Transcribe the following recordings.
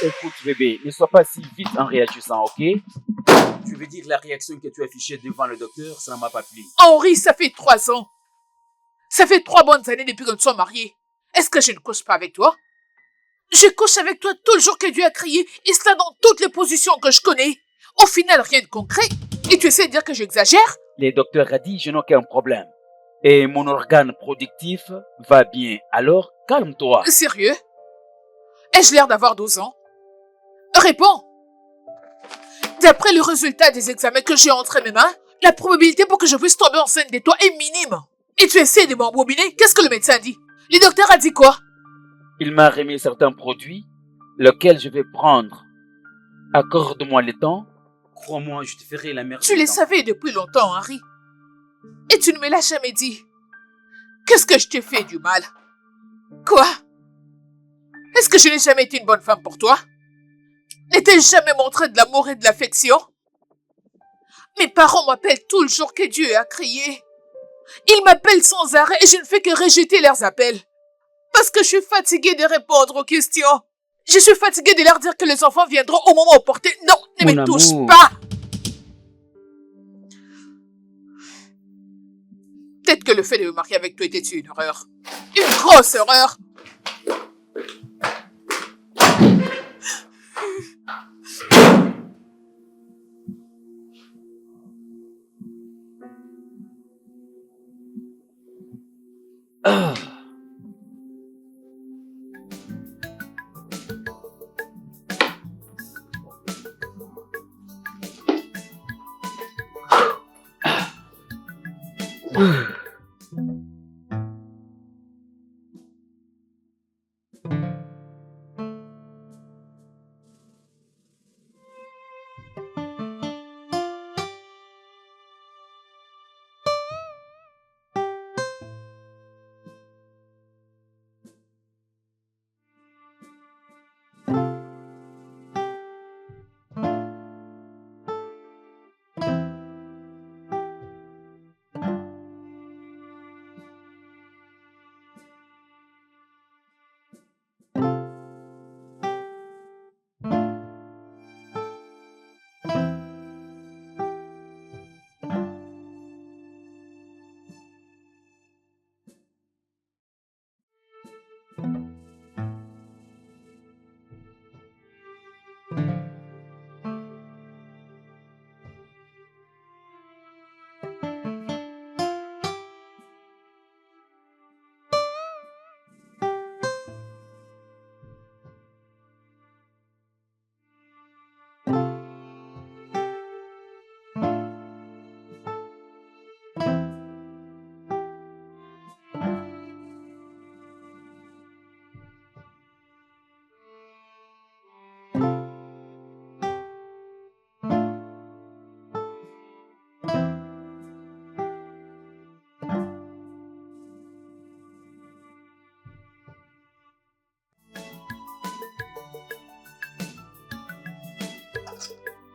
Écoute, bébé, ne sois pas si vite en réagissant, ok? Tu veux dire la réaction que tu as affichée devant le docteur, ça ne m'a pas plu. Henri, ça fait 3 ans. Ça fait 3 bonnes années depuis que nous sommes mariés. Est-ce que je ne couche pas avec toi? Je couche avec toi tout le jour que Dieu a créé, et cela dans toutes les positions que je connais. Au final, rien de concret. Et tu essaies de dire que j'exagère? Le docteur a dit, je n'ai aucun problème. Et mon organe productif va bien. Alors, calme-toi. Sérieux? Ai-je l'air d'avoir 12 ans? Réponds! D'après le résultat des examens que j'ai entre mes mains, la probabilité pour que je puisse tomber enceinte de toi est minime. Et tu essaies de m'embobiner? Qu'est-ce que le médecin dit? Le docteur a dit quoi? Il m'a remis certains produits, lesquels je vais prendre. Accorde-moi le temps. Crois-moi, je te ferai la meilleure. Tu les savais depuis longtemps, Henri. Et tu ne me l'as jamais dit. Qu'est-ce que je t'ai fait du mal? Quoi? Est-ce que je n'ai jamais été une bonne femme pour toi? N'ai-je jamais montré de l'amour et de l'affection? Mes parents m'appellent tout le jour que Dieu a créé. Ils m'appellent sans arrêt et je ne fais que rejeter leurs appels. Parce que je suis fatiguée de répondre aux questions. Je suis fatiguée de leur dire que les enfants viendront au moment opportun. Non, ne me touche pas! Peut-être que le fait de me marier avec toi était une horreur. Une grosse horreur! Ah.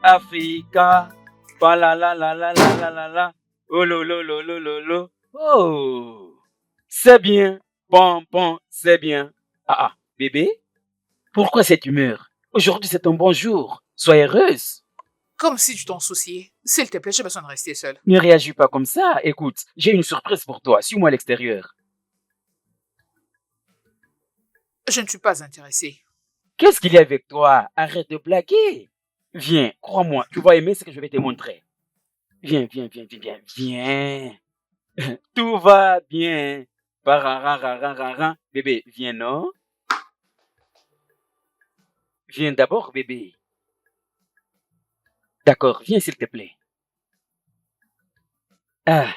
Africa, pa la la la la la la la la, oh lo lo lo lo lo lo, oh, c'est bien, bon bon, c'est bien. Ah, bébé, pourquoi cette humeur? Aujourd'hui c'est un bon jour, sois heureuse. Comme si tu t'en souciais. S'il te plaît, j'ai besoin de rester seule. Ne réagis pas comme ça, écoute, j'ai une surprise pour toi, suis-moi à l'extérieur. Je ne suis pas intéressée. Qu'est-ce qu'il y a avec toi? Arrête de blaguer. Viens, crois-moi, tu vas aimer ce que je vais te montrer. Viens, viens, viens, viens, viens, viens. Tout va bien. Parararararara. Bébé, viens, non? Viens d'abord, bébé. D'accord, viens s'il te plaît. Ah.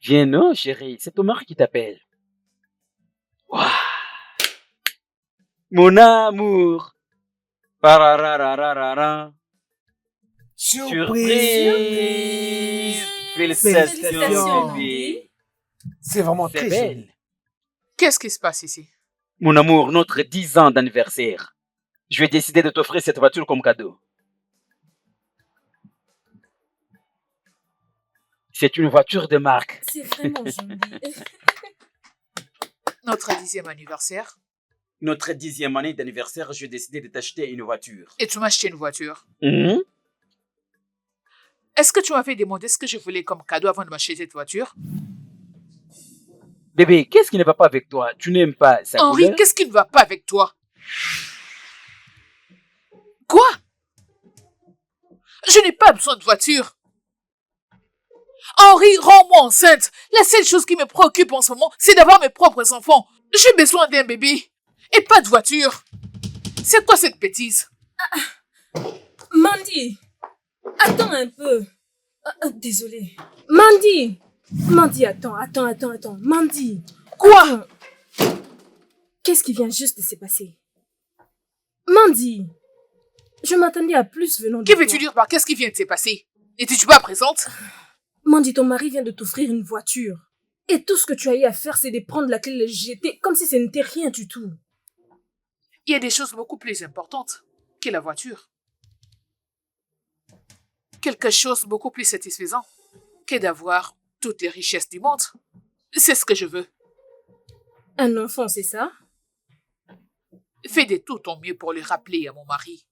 Viens, non, chérie, c'est ton mari qui t'appelle. Waouh. Mon amour. Parararararara. Surprise. Félicitations, bébé. C'est vraiment C'est très belle. joli. Qu'est-ce qui se passe ici? Mon amour, notre 10 ans d'anniversaire. Je vais décider de t'offrir cette voiture comme cadeau. C'est une voiture de marque. C'est vraiment joli. Notre 10e anniversaire? notre 10e année d'anniversaire, j'ai décidé de t'acheter une voiture. Et tu m'as acheté une voiture. Mhm. Est-ce que tu m'avais demandé ce que je voulais comme cadeau avant de m'acheter cette voiture? Bébé, qu'est-ce qui ne va pas avec toi? Tu n'aimes pas sa Henri, couleur? qu'est-ce qui ne va pas avec toi? Quoi? Je n'ai pas besoin de voiture. Henri, rends-moi enceinte. La seule chose qui me préoccupe en ce moment, c'est d'avoir mes propres enfants. J'ai besoin d'un bébé. Et pas de voiture. C'est quoi cette bêtise? Mandy, attends un peu. Désolée. Mandy, attends. Mandy, Quoi? qu'est-ce qui vient juste de se passer? Mandy, je m'attendais à plus venant de Que toi. veux-tu dire par qu'est-ce qui vient de se passer? N'étais-tu pas présente? Mandy, ton mari vient de t'offrir une voiture. Et tout ce que tu as eu à faire, c'est de prendre la clé et le jeter comme si ce n'était rien du tout. Il y a des choses beaucoup plus importantes que la voiture. Quelque chose beaucoup plus satisfaisant que d'avoir toutes les richesses du monde. C'est ce que je veux. Un enfant, c'est ça? Fais de tout ton mieux pour le rappeler à mon mari.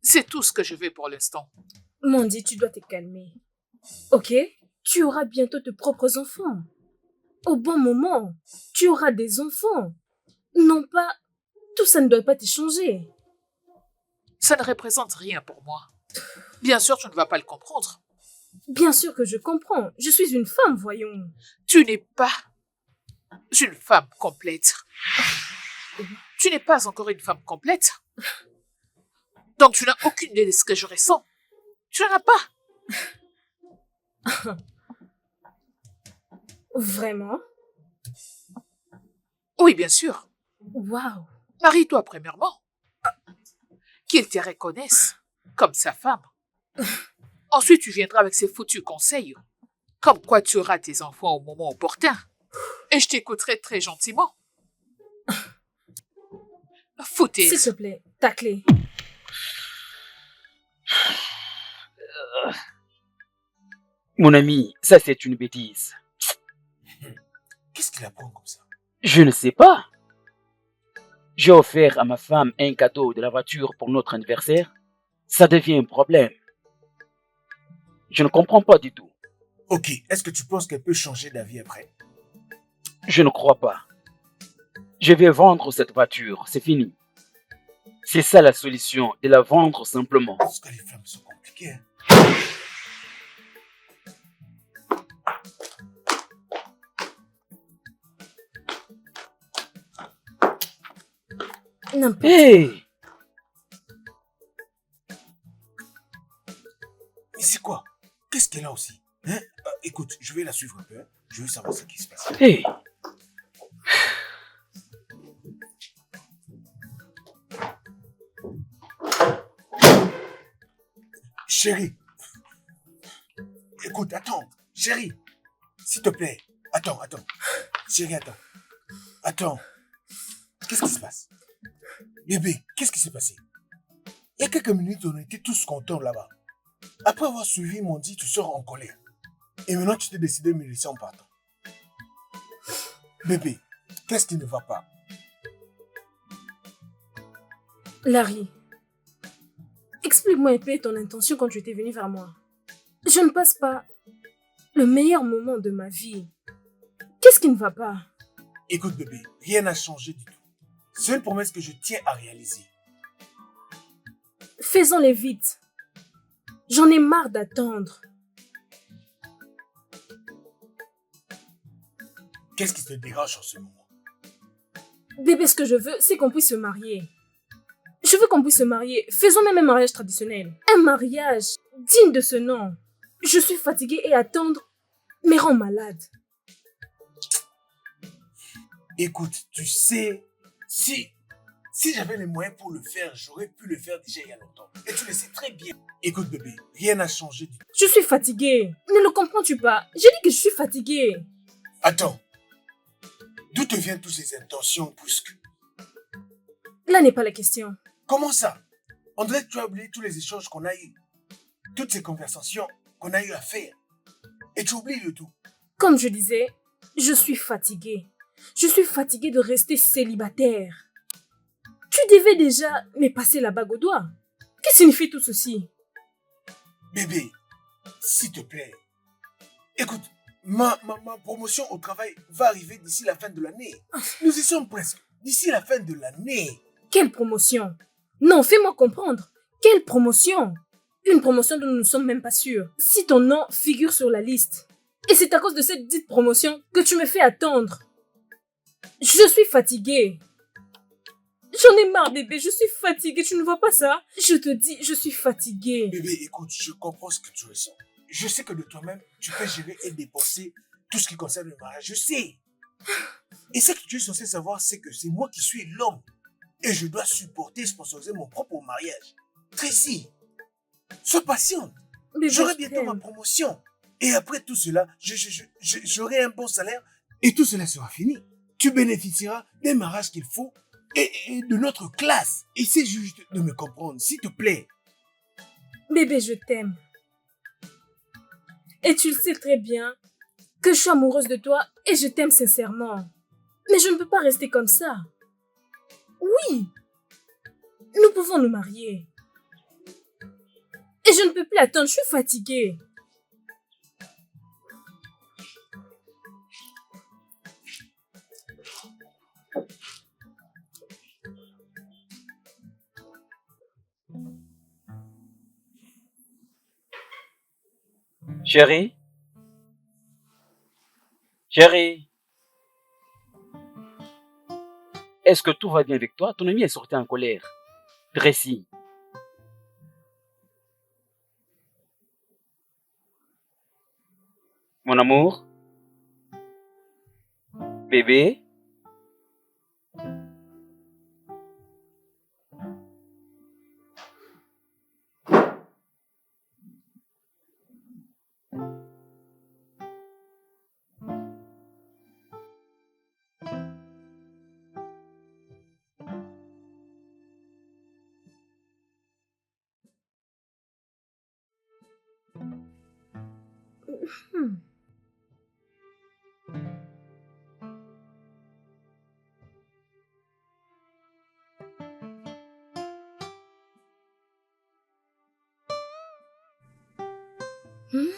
C'est tout ce que je veux pour l'instant. Mandy, tu dois te calmer. Ok? Tu auras bientôt tes propres enfants. Au bon moment, tu auras des enfants. Non pas... Tout ça ne doit pas te changer. Ça ne représente rien pour moi. Bien sûr, tu ne vas pas le comprendre. Bien sûr que je comprends. Je suis une femme, voyons. Tu n'es pas une femme complète. Tu n'es pas encore une femme complète. Donc tu n'as aucune idée de ce que je ressens. Tu n'en as pas. Vraiment? Oui, bien sûr. Waouh. Marie-toi premièrement. Qu'il te reconnaisse comme sa femme. Ensuite, tu viendras avec ces foutus conseils. Comme quoi tu auras tes enfants au moment opportun. Et je t'écouterai très gentiment. Foutaise. S'il te plaît, ta clé. Mon ami, ça c'est une bêtise. Qu'est-ce qu'il apprend comme ça? Je ne sais pas. J'ai offert à ma femme un cadeau de la voiture pour notre anniversaire. Ça devient un problème. Je ne comprends pas du tout. Ok, est-ce que tu penses qu'elle peut changer d'avis après? Je ne crois pas. Je vais vendre cette voiture, c'est fini. C'est ça la solution, de la vendre simplement. Parce que les femmes sont compliquées. Hein? N'importe. Hey! Mais c'est quoi? Qu'est-ce qu'elle a aussi? Hein? Écoute, je vais la suivre un peu. Hein? Je veux savoir ce qui se passe. Hey! Chérie. Écoute, attends. Chérie. S'il te plaît. Attends. Chérie, attends. Attends. Qu'est-ce qui se passe? Bébé, qu'est-ce qui s'est passé? Il y a quelques minutes, on était tous contents là-bas. Après avoir suivi mon dit, tu sors en colère. Et maintenant, tu t'es décidé de me laisser en partant. Bébé, qu'est-ce qui ne va pas? Larry, explique-moi un peu ton intention quand tu étais venu vers moi. Je ne passe pas le meilleur moment de ma vie. Qu'est-ce qui ne va pas? Écoute bébé, rien n'a changé du tout. C'est une promesse que je tiens à réaliser. Faisons-les vite. J'en ai marre d'attendre. Qu'est-ce qui te dérange en ce moment? Bébé, ce que je veux, c'est qu'on puisse se marier. Je veux qu'on puisse se marier. Faisons même un mariage traditionnel. Un mariage digne de ce nom. Je suis fatiguée et attendre me rend malade. Écoute, tu sais, si j'avais les moyens pour le faire, j'aurais pu le faire déjà il y a longtemps. Et tu le sais très bien. Écoute bébé, rien n'a changé du tout. Je suis fatiguée. Ne le comprends-tu pas? J'ai dit que je suis fatiguée. Attends. D'où te viennent toutes ces intentions brusques? Là n'est pas la question. Comment ça? On dirait que tu as oublié tous les échanges qu'on a eus. Toutes ces conversations qu'on a eu à faire. Et tu oublies le tout. Comme je disais, je suis fatiguée. Je suis fatiguée de rester célibataire. Tu devais déjà me passer la bague au doigt. Que signifie tout ceci? Bébé, s'il te plaît. Écoute, ma promotion au travail va arriver d'ici la fin de l'année. Nous y sommes presque. D'ici la fin de l'année. Quelle promotion? Non, fais-moi comprendre. Quelle promotion? Une promotion dont nous ne sommes même pas sûrs. Si ton nom figure sur la liste. Et c'est à cause de cette dite promotion que tu me fais attendre. Je suis fatiguée. J'en ai marre, bébé. Je suis fatiguée. Tu ne vois pas ça? Je te dis, je suis fatiguée. Bébé, écoute, je comprends ce que tu ressens. Je sais que de toi-même, tu peux gérer et dépenser tout ce qui concerne le mariage. Je sais. Et ce que tu es censé savoir, c'est que c'est moi qui suis l'homme. Et je dois supporter et sponsoriser mon propre mariage. Tracy, sois patiente. Bébé, J'aurai je bientôt ma t'aime. promotion. Et après tout cela, j'aurai un bon salaire et tout cela sera fini. Tu bénéficieras des mariages qu'il faut et de notre classe. Essaie juste de me comprendre, s'il te plaît. Bébé, je t'aime. Et tu le sais très bien que je suis amoureuse de toi et je t'aime sincèrement. Mais je ne peux pas rester comme ça. Oui, nous pouvons nous marier. Et je ne peux plus attendre, je suis fatiguée. Chérie? Chérie? Est-ce que tout va bien avec toi? Ton ami est sorti en colère. Tracy. Mon amour? Bébé? Hmm. Hmm?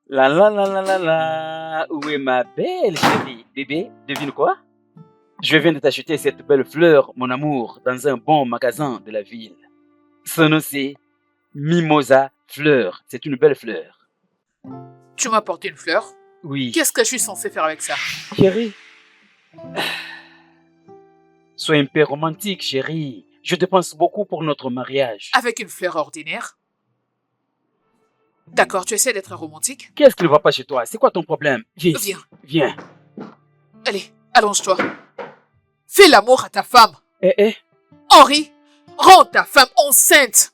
La la la la la la. Où est ma belle chérie? Bébé, devine quoi? Je viens de t'acheter cette belle fleur, mon amour, dans un bon magasin de la ville. Son nom c'est Mimosa Fleur. C'est une belle fleur. Tu m'as apporté une fleur. Oui. Qu'est-ce que je suis censé faire avec ça? Chérie, sois un peu romantique, chérie. Je dépense beaucoup pour notre mariage. Avec une fleur ordinaire? D'accord, tu essaies d'être romantique? Qu'est-ce qui ne va pas chez toi? C'est quoi ton problème? Viens ici. Viens, Viens. allez, allonge-toi. Fais l'amour à ta femme. Eh, Henri, rends ta femme enceinte.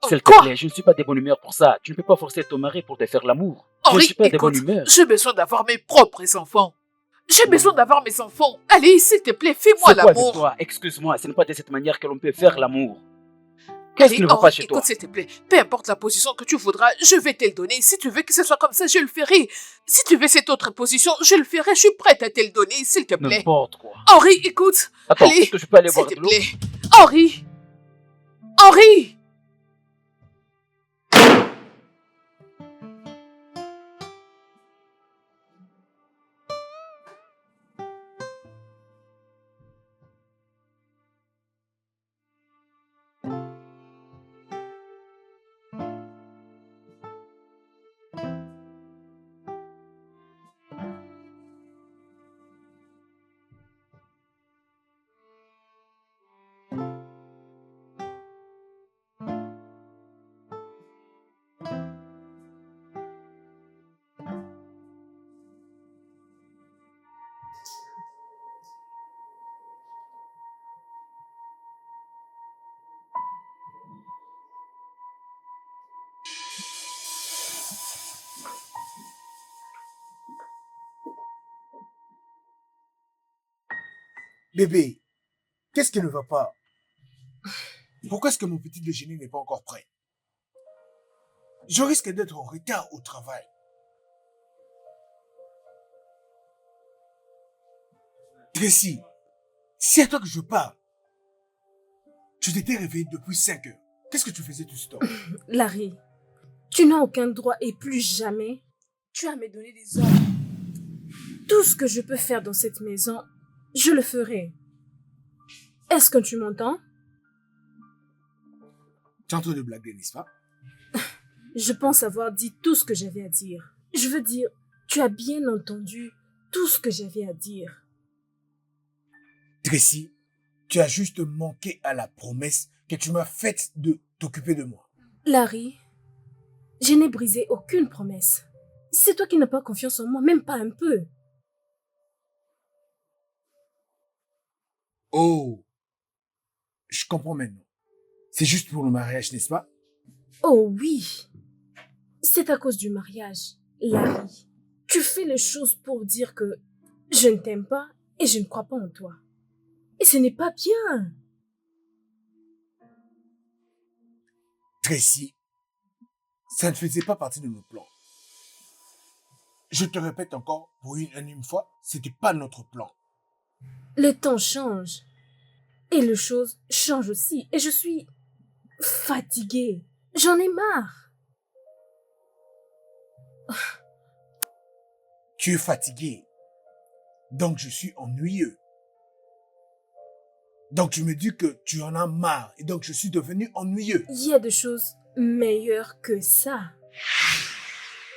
s'il te Quoi? plaît, je ne suis pas de bonne humeur pour ça. Tu ne peux pas forcer ton mari pour te faire l'amour. Je ne Henri, suis pas de bonne écoute, humeur. j'ai besoin d'avoir mes propres enfants. J'ai besoin d'avoir mes enfants. Allez, s'il te plaît, fais-moi C'est quoi avec l'amour. toi? Excuse-moi, ce n'est pas de cette manière que l'on peut faire l'amour. Qu'est-ce qui Allez, ne va pas Henri, chez écoute, toi? s'il te plaît, peu importe la position que tu voudras, je vais te le donner. Si tu veux que ce soit comme ça, je le ferai. Si tu veux cette autre position, je le ferai. Je suis prête à te le donner, s'il te plaît. N'importe quoi. Henri, écoute. Attends, Allez, est-ce que je peux aller s'il boire te de l'eau? plaît. Henri. Henri. Bébé, qu'est-ce qui ne va pas? Pourquoi est-ce que mon petit déjeuner n'est pas encore prêt? Je risque d'être en retard au travail. Tracy, c'est à toi que je parle. Tu t'étais réveillé depuis 5 heures. Qu'est-ce que tu faisais tout ce temps? Larry, tu n'as aucun droit et plus jamais tu as à me donner des ordres. Tout ce que je peux faire dans cette maison, je le ferai. Est-ce que tu m'entends? Tu es en train de blaguer, n'est-ce pas? Je pense avoir dit tout ce que j'avais à dire. Je veux dire, tu as bien entendu tout ce que j'avais à dire. Tracy, tu as juste manqué à la promesse que tu m'as faite de t'occuper de moi. Larry, je n'ai brisé aucune promesse. C'est toi qui n'as pas confiance en moi, même pas un peu. Oh, je comprends maintenant. C'est juste pour le mariage, n'est-ce pas? Oh oui, c'est à cause du mariage. Larry, tu fais les choses pour dire que je ne t'aime pas et je ne crois pas en toi. Et ce n'est pas bien. Tracy, ça ne faisait pas partie de nos plans. Je te répète encore, pour une énième fois, c'était pas notre plan. Le temps change. Et les choses changent aussi. Et je suis fatiguée. J'en ai marre. Tu es fatigué. Donc je suis ennuyeux. Donc tu me dis que tu en as marre. Et donc je suis devenu ennuyeux. Il y a des choses meilleures que ça.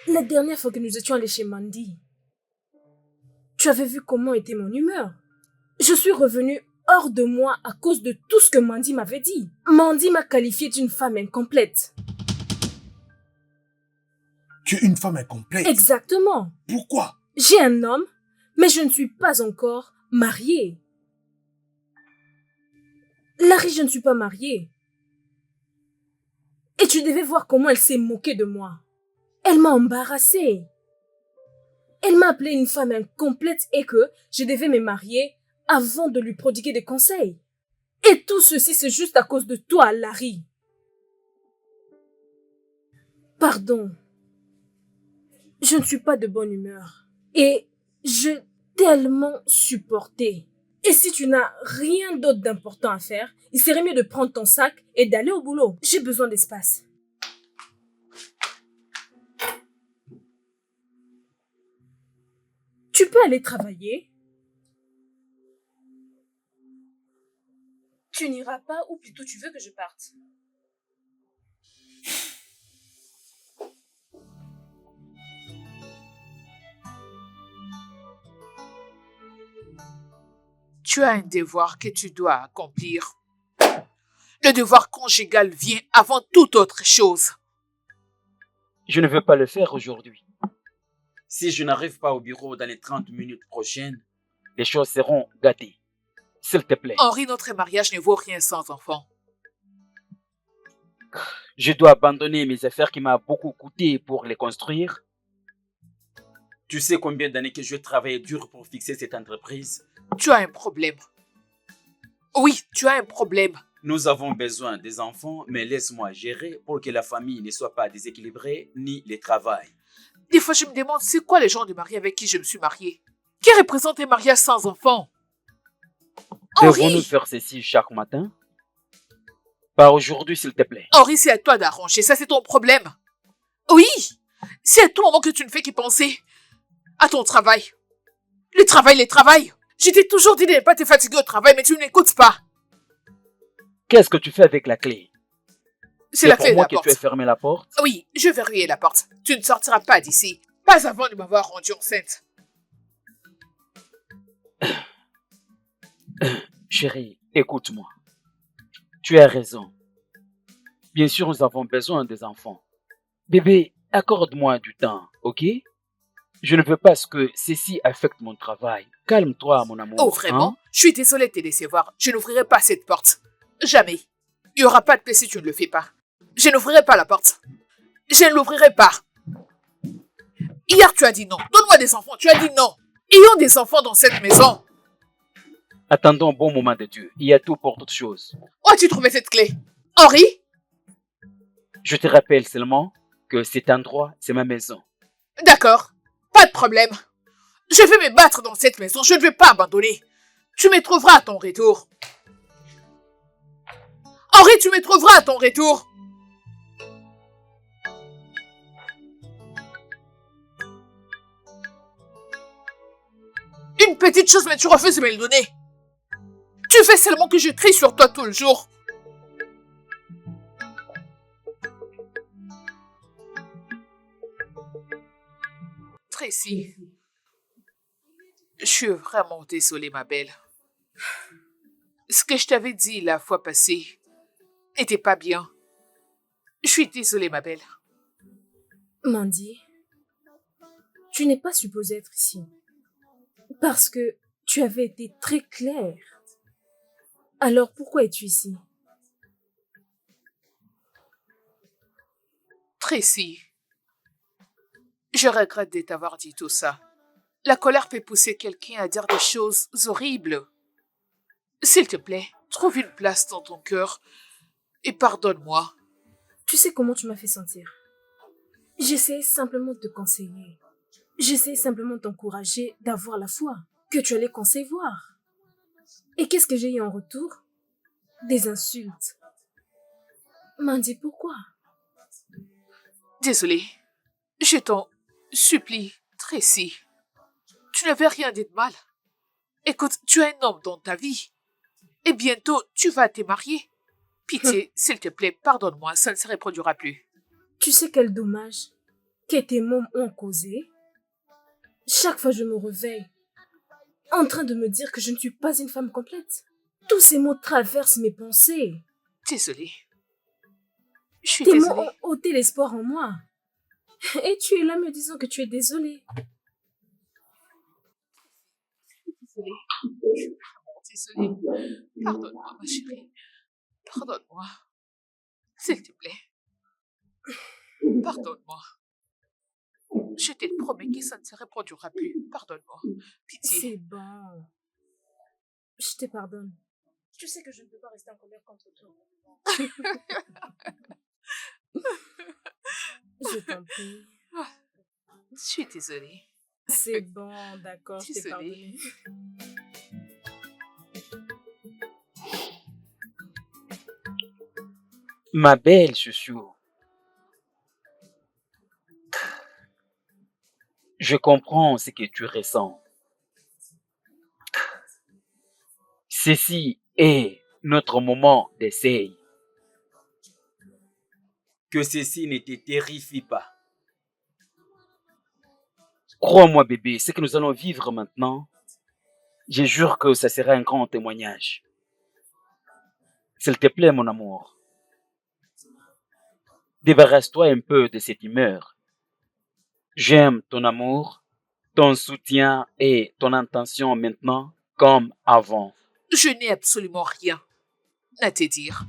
La dernière fois que nous étions allés chez Mandy, tu avais vu comment était mon humeur. Je suis revenue hors de moi à cause de tout ce que Mandy m'avait dit. Mandy m'a qualifiée d'une femme incomplète. Tu es une femme incomplète. Exactement. Pourquoi? J'ai un homme, mais je ne suis pas encore mariée. Larry, je ne suis pas mariée. Et tu devais voir comment elle s'est moquée de moi. Elle m'a embarrassée. Elle m'a appelée une femme incomplète et que je devais me marier avant de lui prodiguer des conseils. Et tout ceci, c'est juste à cause de toi, Larry. Pardon. Je ne suis pas de bonne humeur. Et j'ai tellement supporté. Et si tu n'as rien d'autre d'important à faire, il serait mieux de prendre ton sac et d'aller au boulot. J'ai besoin d'espace. Tu peux aller travailler. Tu n'iras pas ou plutôt tu veux que je parte? Tu as un devoir que tu dois accomplir. Le devoir conjugal vient avant toute autre chose. Je ne veux pas le faire aujourd'hui. Si je n'arrive pas au bureau dans les 30 minutes prochaines, les choses seront gâtées. S'il te plaît. Henri, notre mariage ne vaut rien sans enfant. Je dois abandonner mes affaires qui m'ont beaucoup coûté pour les construire. Tu sais combien d'années que je travaille dur pour fixer cette entreprise? Tu as un problème. Oui, tu as un problème. Nous avons besoin des enfants, mais laisse-moi gérer pour que la famille ne soit pas déséquilibrée ni le travail. Des fois, je me demande c'est quoi les gens de mariés avec qui je me suis mariée. Qui représente un mariage sans enfant? Devons-nous Henri, faire ceci chaque matin? Pas aujourd'hui, s'il te plaît. Henri, c'est à toi d'arranger. Ça, c'est ton problème. Oui, c'est à tout moment que tu ne fais qu'y penser. À ton travail. Le travail. Je t'ai toujours dit de ne pas te fatiguer au travail, mais tu n'écoutes pas. Qu'est-ce que tu fais avec la clé? C'est la clé de pour moi la que porte. tu as fermé la porte? Oui, je vais verrouiller la porte. Tu ne sortiras pas d'ici. Pas avant de m'avoir rendue enceinte. Chérie, écoute-moi. Tu as raison. Bien sûr, nous avons besoin des enfants. Bébé, accorde-moi du temps, ok? Je ne veux pas que ceci affecte mon travail. Calme-toi, mon amour. Oh, vraiment? Hein? Je suis désolée de te décevoir. Je n'ouvrirai pas cette porte. Jamais. Il n'y aura pas de paix si tu ne le fais pas. Je n'ouvrirai pas la porte. Je ne l'ouvrirai pas. Hier, tu as dit non. Donne-moi des enfants. Tu as dit non. Ayons des enfants dans cette maison. Attendons un bon moment de Dieu. Il y a tout pour toute chose. Où as-tu trouvé cette clé? Henri? Je te rappelle seulement que cet endroit, c'est ma maison. D'accord, pas de problème. Je vais me battre dans cette maison, je ne vais pas abandonner. Tu me trouveras à ton retour. Henri, tu me trouveras à ton retour. Une petite chose, mais tu refuses de me le donner. Tu fais seulement que je crie sur toi tout le jour. Tracy, je suis vraiment désolée, ma belle. Ce que je t'avais dit la fois passée n'était pas bien. Je suis désolée, ma belle. Mandy, tu n'es pas supposée être ici. Parce que tu avais été très claire. Alors pourquoi es-tu ici? Tracy, je regrette de t'avoir dit tout ça. La colère peut pousser quelqu'un à dire des choses horribles. S'il te plaît, trouve une place dans ton cœur et pardonne-moi. Tu sais comment tu m'as fait sentir. J'essayais simplement de te conseiller. J'essayais simplement de t'encourager d'avoir la foi que tu allais concevoir. Et qu'est-ce que j'ai eu en retour? Des insultes. Mandy, pourquoi? Désolée, je t'en supplie, Tracy. Tu n'avais rien dit de mal. Écoute, tu as un homme dans ta vie. Et bientôt, tu vas te marier. Pitié, s'il te plaît, pardonne-moi, ça ne se reproduira plus. Tu sais quel dommage que tes mômes ont causé? Chaque fois je me réveille, en train de me dire que je ne suis pas une femme complète. Tous ces mots traversent mes pensées. Désolée. Je suis Tes mots désolée. ont ôté l'espoir en moi. Et tu es là me disant que tu es désolée. Désolée. Je suis vraiment désolée. Pardonne-moi, ma chérie. Pardonne-moi. S'il te plaît. Pardonne-moi. Je te promets que ça ne se reproduira plus. Pardonne-moi. Pitié. C'est bon. Je te pardonne. Tu sais que je ne peux pas rester en colère contre toi. Je t'en prie. Je suis désolée. C'est bon, d'accord, je t'ai Désolée. pardonné. Ma belle chouchou, je comprends ce que tu ressens. Ceci est notre moment d'essai. Que ceci ne te terrifie pas. Crois-moi, bébé, ce que nous allons vivre maintenant, je jure que ça sera un grand témoignage. S'il te plaît, mon amour, débarrasse-toi un peu de cette humeur. J'aime ton amour, ton soutien et ton intention maintenant comme avant. Je n'ai absolument rien à te dire.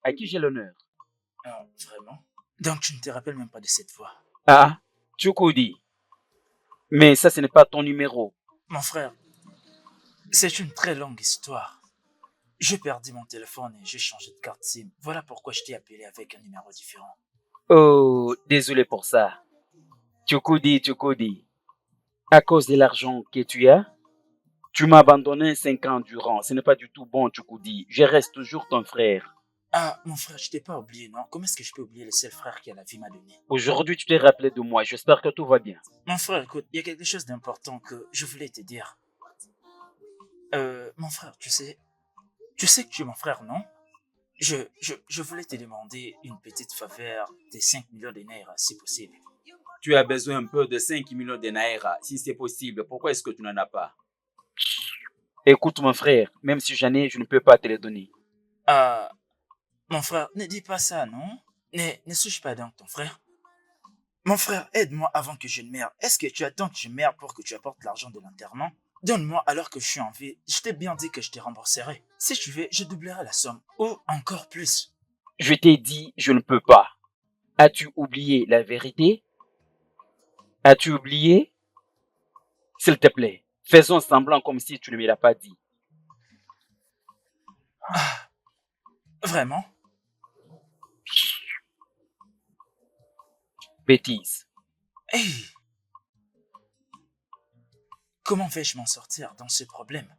À qui j'ai l'honneur? Ah, vraiment? Donc tu ne te rappelles même pas de cette voix? Ah, Chukudi. Mais ça, ce n'est pas ton numéro. Mon frère, c'est une très longue histoire. J'ai perdu mon téléphone et j'ai changé de carte SIM. Voilà pourquoi je t'ai appelé avec un numéro différent. Oh, désolé pour ça. Chukudi. À cause de l'argent que tu as, tu m'as abandonné 5 ans durant. Ce n'est pas du tout bon, Chukudi. Je reste toujours ton frère. Ah, mon frère, je t'ai pas oublié, non? Comment est-ce que je peux oublier le seul frère que la vie m'a donné? Aujourd'hui, tu t'es rappelé de moi. J'espère que tout va bien. Mon frère, écoute, il y a quelque chose d'important que je voulais te dire. Mon frère, tu sais que tu es mon frère, non? Je voulais te demander une petite faveur de 5 millions de naira, si possible. Tu as besoin un peu de 5 millions de naira, si c'est possible. Pourquoi est-ce que tu n'en as pas? Écoute, mon frère, même si j'en ai, je ne peux pas te les donner. Ah, mon frère, ne dis pas ça, non? Ne suis-je pas donc ton frère? Mon frère, aide-moi avant que je ne meure. Est-ce que tu attends que je meure pour que tu apportes l'argent de l'enterrement? Donne-moi alors que je suis en vie. Je t'ai bien dit que je te rembourserai. Si tu veux, je doublerai la somme. Ou encore plus. Je t'ai dit, je ne peux pas. As-tu oublié la vérité? As-tu oublié? S'il te plaît, faisons semblant comme si tu ne me l'as pas dit. Ah, vraiment? Bêtise. Hey! Comment vais-je m'en sortir dans ce problème?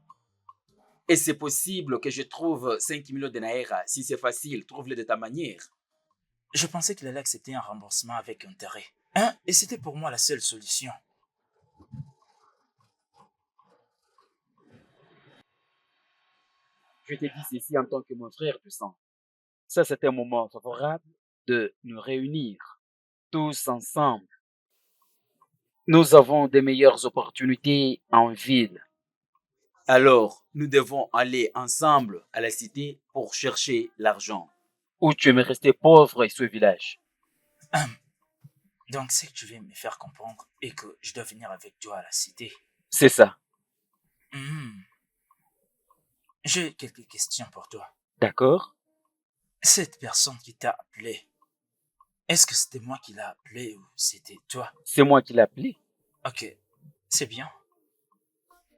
Et c'est possible que je trouve 5 millions de naira. Si c'est facile, trouve-le de ta manière. Je pensais qu'il allait accepter un remboursement avec intérêt. Hein? Et c'était pour moi la seule solution. Je te dis ceci en tant que mon frère du sang. Ça, c'est un moment favorable de nous réunir tous ensemble. Nous avons des meilleures opportunités en ville. Alors, nous devons aller ensemble à la cité pour chercher l'argent. Ou tu aimerais rester pauvre sur le village? Donc c'est que tu veux me faire comprendre et que je dois venir avec toi à la cité. C'est ça. Hmm. J'ai quelques questions pour toi. D'accord? Cette personne qui t'a appelé, est-ce que c'était moi qui l'ai appelé ou c'était toi? C'est moi qui l'ai appelé. Ok, c'est bien.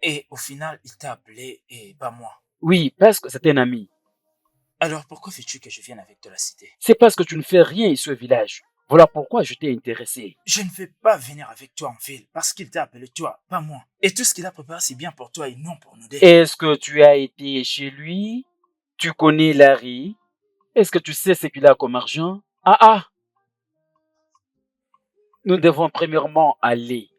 Et au final, il t'a appelé et pas moi. Oui, parce que c'est un ami. Alors pourquoi veux-tu que je vienne avec toi à la cité? C'est parce que tu ne fais rien ici au village. Voilà pourquoi je t'ai intéressé. Je ne vais pas venir avec toi en ville parce qu'il t'a appelé toi, pas moi. Et tout ce qu'il a préparé, c'est bien pour toi et non pour nous deux. Est-ce que tu as été chez lui? Tu connais Larry? Est-ce que tu sais ce qu'il a comme argent? Ah! Nous devons premièrement aller.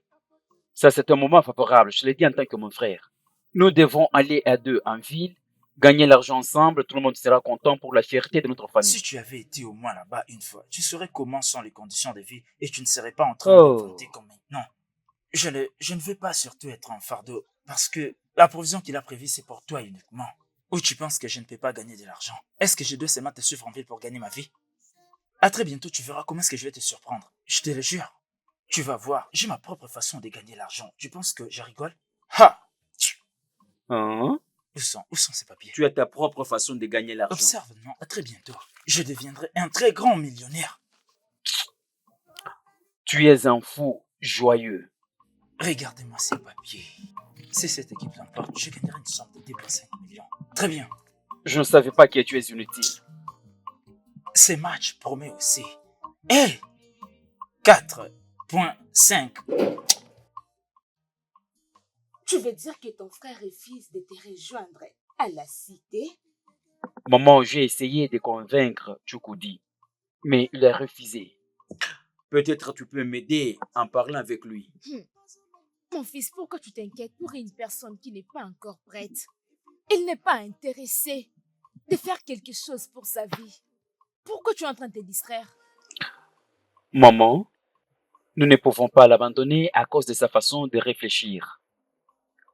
Ça, c'est un moment favorable. Je l'ai dit en tant que mon frère. Nous devons aller à deux en ville, gagner l'argent ensemble. Tout le monde sera content pour la fierté de notre famille. Si tu avais été au moins là-bas une fois, tu saurais comment sont les conditions de vie et tu ne serais pas en train d'inventer comme maintenant. Je ne veux pas surtout être en fardeau parce que la provision qu'il a prévue, c'est pour toi uniquement. Ou tu penses que je ne peux pas gagner de l'argent? Est-ce que je dois seulement te suivre en ville pour gagner ma vie? À très bientôt, tu verras comment est-ce que je vais te surprendre. Je te le jure. Tu vas voir, j'ai ma propre façon de gagner l'argent. Tu penses que je rigole? Ha! Hein? Où sont ces papiers? Tu as ta propre façon de gagner l'argent. Observe-moi, à très bientôt. Je deviendrai un très grand millionnaire. Tu es un fou joyeux. Regardez-moi ces papiers. Si cette équipe l'emporte, je gagnerai une somme de 2,5 millions. Très bien. Je ne savais pas que tu es inutile. Ces matchs promet aussi. Hé! 4,5. Tu veux dire que ton frère refuse de te rejoindre à la cité? Maman, j'ai essayé de convaincre Chukudi, mais il a refusé. Peut-être tu peux m'aider en parlant avec lui. Mon fils, pourquoi tu t'inquiètes pour une personne qui n'est pas encore prête? Il n'est pas intéressé de faire quelque chose pour sa vie. Pourquoi tu es en train de te distraire? Maman, nous ne pouvons pas l'abandonner à cause de sa façon de réfléchir.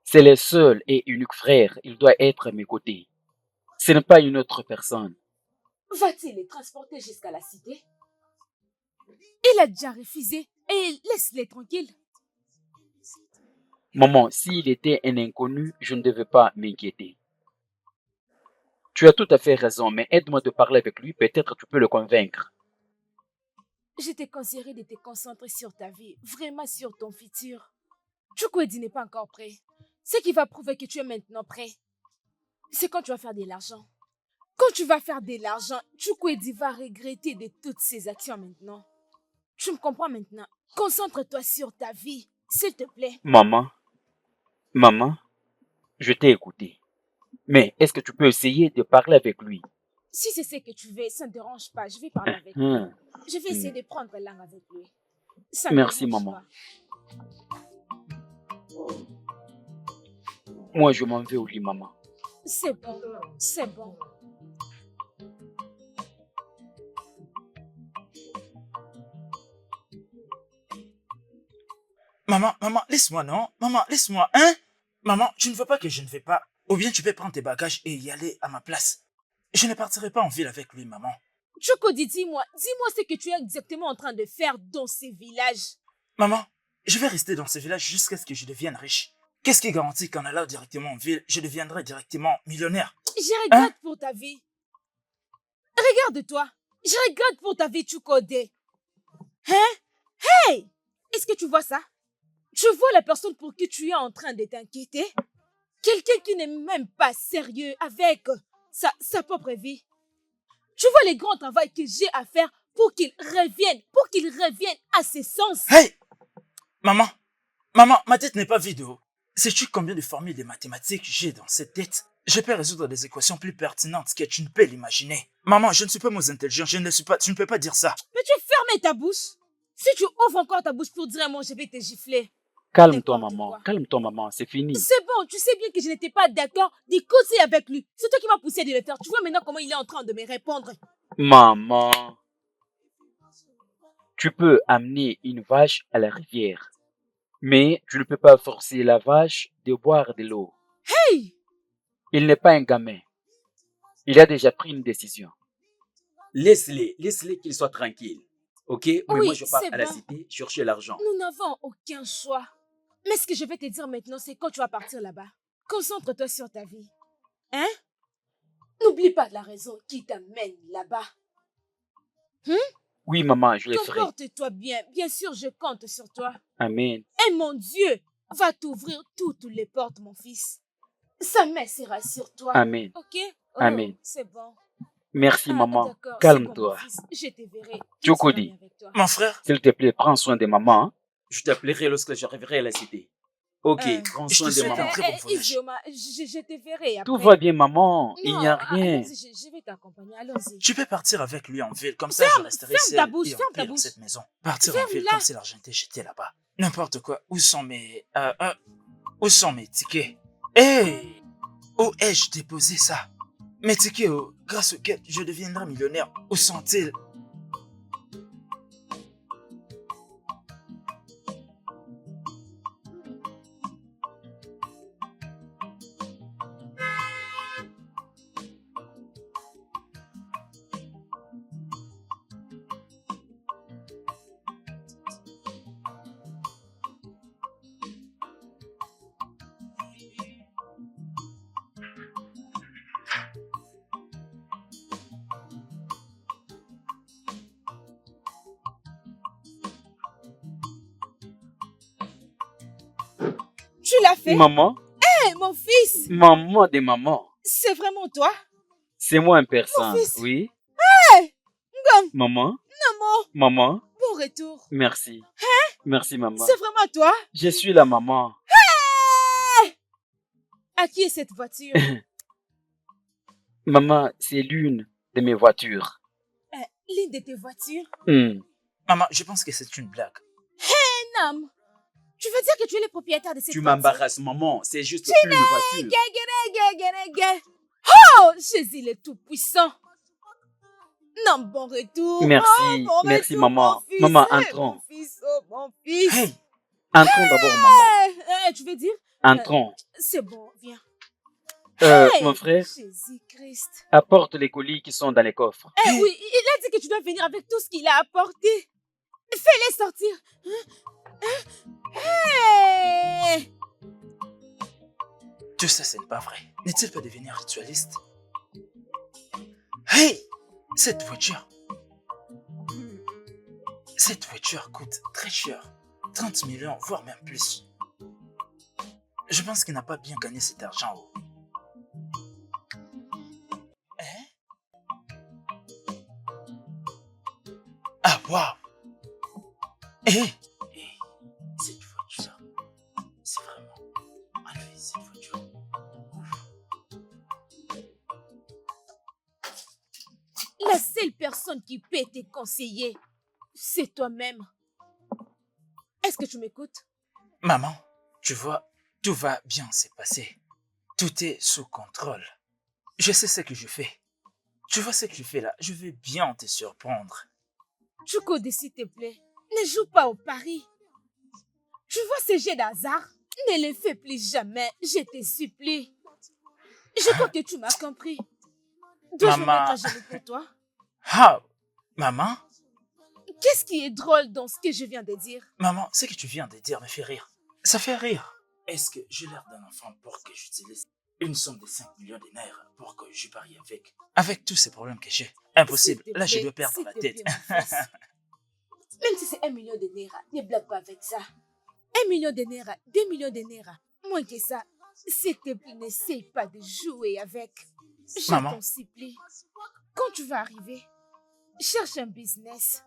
C'est le seul et unique frère, il doit être à mes côtés. Ce n'est pas une autre personne. Va-t-il les transporter jusqu'à la cité? Il a déjà refusé et laisse-les tranquilles. Maman, s'il était un inconnu, je ne devais pas m'inquiéter. Tu as tout à fait raison, mais aide-moi de parler avec lui, peut-être tu peux le convaincre. Je t'ai conseillé de te concentrer sur ta vie, vraiment sur ton futur. Chukwudi n'est pas encore prêt. Ce qui va prouver que tu es maintenant prêt, c'est quand tu vas faire de l'argent. Quand tu vas faire de l'argent, Chukwudi va regretter de toutes ses actions maintenant. Tu me comprends maintenant? Concentre-toi sur ta vie, s'il te plaît. Maman, je t'ai écouté. Mais est-ce que tu peux essayer de parler avec lui? Si c'est ce que tu veux, ça ne te dérange pas. Je vais parler avec lui. Hum, Je vais essayer de prendre langue avec lui. Ça Merci, me dérange maman. pas. Moi, je m'en vais au lit, maman. C'est bon, c'est bon. Maman, laisse-moi, non? Maman, laisse-moi, hein? Maman, tu ne veux pas que je ne vais pas? Ou bien tu peux prendre tes bagages et y aller à ma place. Je ne partirai pas en ville avec lui, maman. Chukwudi, dis-moi ce que tu es exactement en train de faire dans ces villages. Maman, je vais rester dans ce village jusqu'à ce que je devienne riche. Qu'est-ce qui garantit qu'en allant directement en ville, je deviendrai directement millionnaire? Je regrette pour ta vie. Regarde-toi. Je regrette pour ta vie, Chukwudi. Hein? Hey! Est-ce que tu vois ça? Tu vois la personne pour qui tu es en train de t'inquiéter? Quelqu'un qui n'est même pas sérieux avec sa propre vie. Tu vois les grands travaux que j'ai à faire pour qu'il revienne à ses sens. Hey! Maman, ma tête n'est pas vide. Oh. Sais-tu combien de formules de mathématiques j'ai dans cette tête? Je peux résoudre des équations plus pertinentes que tu ne peux l'imaginer. Maman, je ne suis pas moins intelligent, tu ne peux pas dire ça. Peux-tu fermer ta bouche? Si tu ouvres encore ta bouche pour dire un mot, je vais te gifler. Calme-toi, N'importe maman. quoi. Calme-toi, maman. C'est fini. C'est bon, tu sais bien que je n'étais pas d'accord de causer avec lui. C'est toi qui m'as poussé de le faire. Tu vois maintenant comment il est en train de me répondre. Maman, tu peux amener une vache à la rivière, mais tu ne peux pas forcer la vache de boire de l'eau. Hey! Il n'est pas un gamin. Il a déjà pris une décision. Laisse-les qu'il soit tranquille. Ok? Mais Oui, moi, je pars c'est à la bon. cité chercher l'argent. Nous n'avons aucun choix. Mais ce que je vais te dire maintenant, c'est quand tu vas partir là-bas, concentre-toi sur ta vie. Hein? N'oublie pas la raison qui t'amène là-bas. Oui, maman, je le ferai. Comporte-toi bien. Bien sûr, je compte sur toi. Amen. Et mon Dieu va t'ouvrir toutes les portes, mon fils. Sa main sera sur toi. Amen. Ok? Oh, Amen. c'est bon. Merci, Ah, maman. d'accord, c'est bon, Calme-toi. mon fils. Je te verrai. Chukwudi. Tout sera bien avec toi. Mon frère, S'il te plaît, prends soin de maman. Hein. Je t'appellerai lorsque j'arriverai à la cité. Ok, prends je te soin de souhaite un maman. très bon voyage. Idioma, je te verrai après. Tout va bien, maman. Il n'y a Non, rien. allons-y, je vais t'accompagner. Allons-y. Tu peux partir avec lui en ville, comme ça je resterai ferme seul ta bouche, et en ferme ta paix dans bouche. cette maison. Partir en ville Ferme-la. comme si l'argent était jeté là-bas. N'importe quoi. Où sont mes tickets? Hey! Où ai-je déposé ça? Mes tickets, grâce auxquels je deviendrai millionnaire, où sont-ils? Tu l'as fait? Maman, Hey, mon fils! maman de maman. C'est vraiment toi? C'est moi en personne. fils. Oui. Hey! Ngom, Maman, maman, maman, bon retour. merci. Merci, maman. C'est vraiment toi? Je suis la maman. À qui est cette voiture? Maman, c'est l'une de mes voitures. L'une de tes voitures? Maman, je pense que c'est une blague. Non. Tu veux dire que tu es le propriétaire de cette Tu voiture? m'embarrasses, maman. C'est juste une voiture. Oh, Jésus le Tout-Puissant. Non, bon retour. Merci, Oh, bon merci, retour, maman. mon fils. Maman, Eh, entrons. Mon fils, oh, mon fils. Hey! Entrons d'abord, maman. Tu veux dire? Entrons. C'est bon, viens. Mon frère, Jésus-Christ. apporte les colis qui sont dans les coffres. Oui, il a dit que tu dois venir avec tout ce qu'il a apporté. Fais-les sortir. Hey! Tout ça, ce n'est pas vrai. N'est-il pas devenu ritualiste? Hey! Cette voiture coûte très cher. 30 millions, voire même plus. Je pense qu'il n'a pas bien gagné cet argent. Oh. Hein? Ah, waouh! Hé! Cette voiture, c'est vraiment... Enlevez cette voiture. La seule personne qui peut te conseiller, c'est toi-même. Est-ce que tu m'écoutes? Maman, tu vois, tout va bien se passer. Tout est sous contrôle. Je sais ce que je fais. Tu vois ce que je fais là? Je vais bien te surprendre. Chukwudi, s'il te plaît, ne joue pas au pari. Tu vois ces jets d'hasard? Ne les fais plus jamais, je te supplie. Je crois que tu m'as compris. Dois-je me Maman. mettre à genoux pour toi? Ah, maman? Qu'est-ce qui est drôle dans ce que je viens de dire? Maman, ce que tu viens de dire me fait rire. Ça fait rire. Est-ce que j'ai l'air d'un enfant pour que j'utilise une somme de 5 millions de naira pour que je parie avec? Avec tous ces problèmes que j'ai. Impossible. S'il te Là, je plaît, dois perdre s'il la te tête. plaît, mon fils. Même si c'est 1 million de naira, ne blague pas avec ça. 1 million de naira, 2 millions de naira, moins que ça. S'il te plaît, n'essaye pas de jouer avec. Je Maman. t'en supplie. Quand tu vas arriver, cherche un business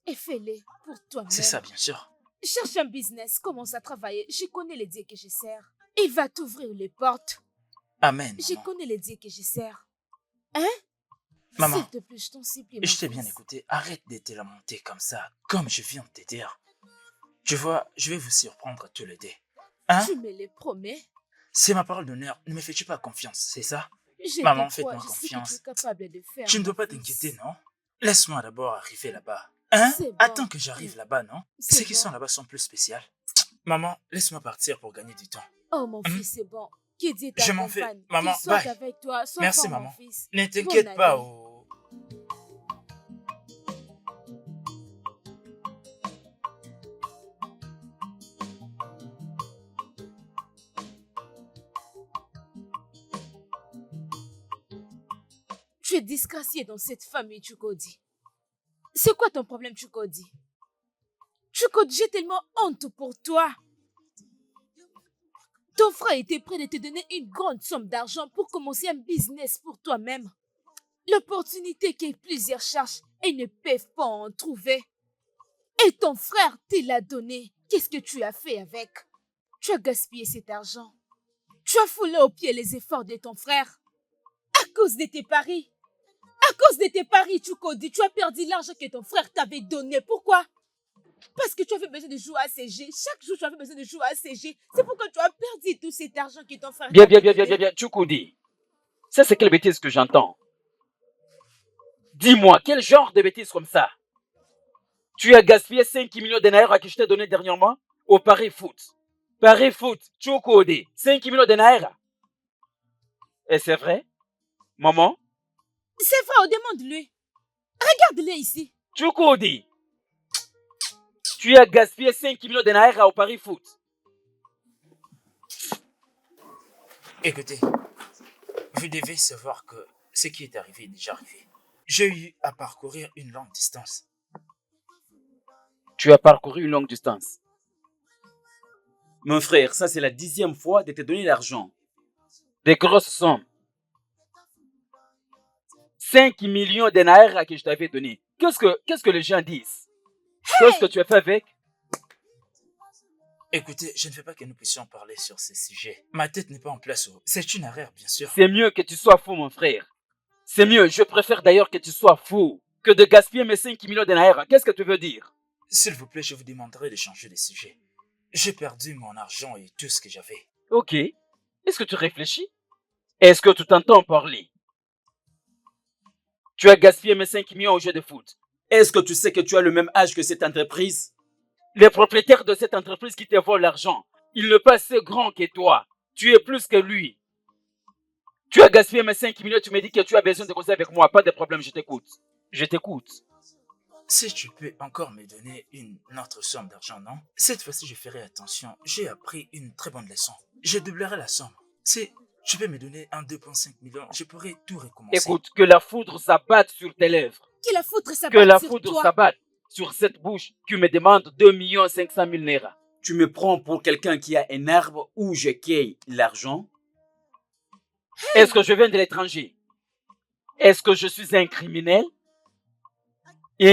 et fais-le pour toi-même. C'est ça, bien sûr. Cherche un business, commence à travailler. Je connais les dieux que je sers. Il va t'ouvrir les portes. Amen. Je Maman. connais les dieux que je sers. Hein? Maman. S'il te plaît, je t'en supplie. Je mon t'ai bien fils. écouté. Arrête de te lamenter comme ça, comme je viens de te dire. Tu vois, je vais vous surprendre tous les deux. Hein? Tu me le promets? C'est ma parole d'honneur. Ne me fais-tu pas confiance, c'est ça? Je Maman, te fais-moi crois, je sais que confiance. tu es capable de faire. Tu ne dois mon pas fils. t'inquiéter, non? Laisse-moi d'abord arriver là-bas. Hein? C'est bon. Attends que j'arrive là-bas, non? C'est Ceux qui bon. sont là-bas sont plus spéciaux. Maman, laisse-moi partir pour gagner du temps. Oh mon Hum. fils, c'est bon. Que Dieu Je m'en fais. t'accompagne. Maman, Qu'il soit bye. avec toi. Sois Merci, fort, maman. mon fils. Ne t'inquiète Bonne pas. année. Oh. Tu es disgracié dans cette famille, Chukwudi. C'est quoi ton problème, Chukwudi? Chukwudi, j'ai tellement honte pour toi. Ton frère était prêt de te donner une grande somme d'argent pour commencer un business pour toi-même. L'opportunité que plusieurs cherchent et ne peuvent pas en trouver. Et ton frère te l'a donné. Qu'est-ce que tu as fait avec? Tu as gaspillé cet argent. Tu as foulé aux pieds les efforts de ton frère. À cause de tes paris. À cause de tes paris, Chukwudi, tu as perdu l'argent que ton frère t'avait donné. Pourquoi? Parce que tu avais besoin de jouer à CG. Chaque jour, tu avais besoin de jouer à CG. C'est pourquoi tu as perdu tout cet argent que ton frère Bien, t'avait bien, bien, bien, donné. bien, bien. Chukwudi. Ça, c'est quelle bêtise que j'entends? Dis-moi, quel genre de bêtise comme ça? Tu as gaspillé 5 millions de naira que je t'ai donné dernièrement au Paris Foot. Paris Foot, Chukwudi. 5 millions de naira. Et c'est vrai? Maman? C'est vrai, demande-lui. Regarde-le ici. Chukwudi. Tu as gaspillé 5 millions de naira au Paris Foot. Écoutez, vous devez savoir que ce qui est arrivé est déjà arrivé. J'ai eu à parcourir une longue distance. Tu as parcouru une longue distance. Mon frère, ça c'est la 10e fois de te donner l'argent. Des grosses sommes. 5 millions de naira que je t'avais donné. Qu'est-ce que les gens disent? Qu'est-ce que tu as fait avec? Écoutez, je ne veux pas que nous puissions parler sur ces sujets. Ma tête n'est pas en place. C'est une erreur, bien sûr. C'est mieux que tu sois fou, mon frère. C'est mieux, je préfère d'ailleurs que tu sois fou que de gaspiller mes 5 millions de naira. Qu'est-ce que tu veux dire? S'il vous plaît, je vous demanderai de changer de sujet. J'ai perdu mon argent et tout ce que j'avais. Ok. Est-ce que tu réfléchis? Est-ce que tu t'entends parler? Tu as gaspillé mes 5 millions au jeu de foot. Est-ce que tu sais que tu as le même âge que cette entreprise? Les propriétaires de cette entreprise qui te volent l'argent, il n'est pas assez grand que toi. Tu es plus que lui. Tu as gaspillé mes 5 millions, tu me dis que tu as besoin de causer avec moi. Pas de problème, je t'écoute. Je t'écoute. Si tu peux encore me donner une autre somme d'argent, non? Cette fois-ci, je ferai attention. J'ai appris une très bonne leçon. Je doublerai la somme. Tu peux me donner un 2,5 millions, je pourrais tout recommencer. Écoute, que la foudre s'abatte sur tes lèvres. Que la foudre s'abatte Que la sur foudre toi. s'abatte sur cette bouche qui me demande 2 500 000 naira. Tu me prends pour quelqu'un qui a un arbre où je cueille l'argent? Est-ce que je viens de l'étranger? Est-ce que je suis un criminel? 2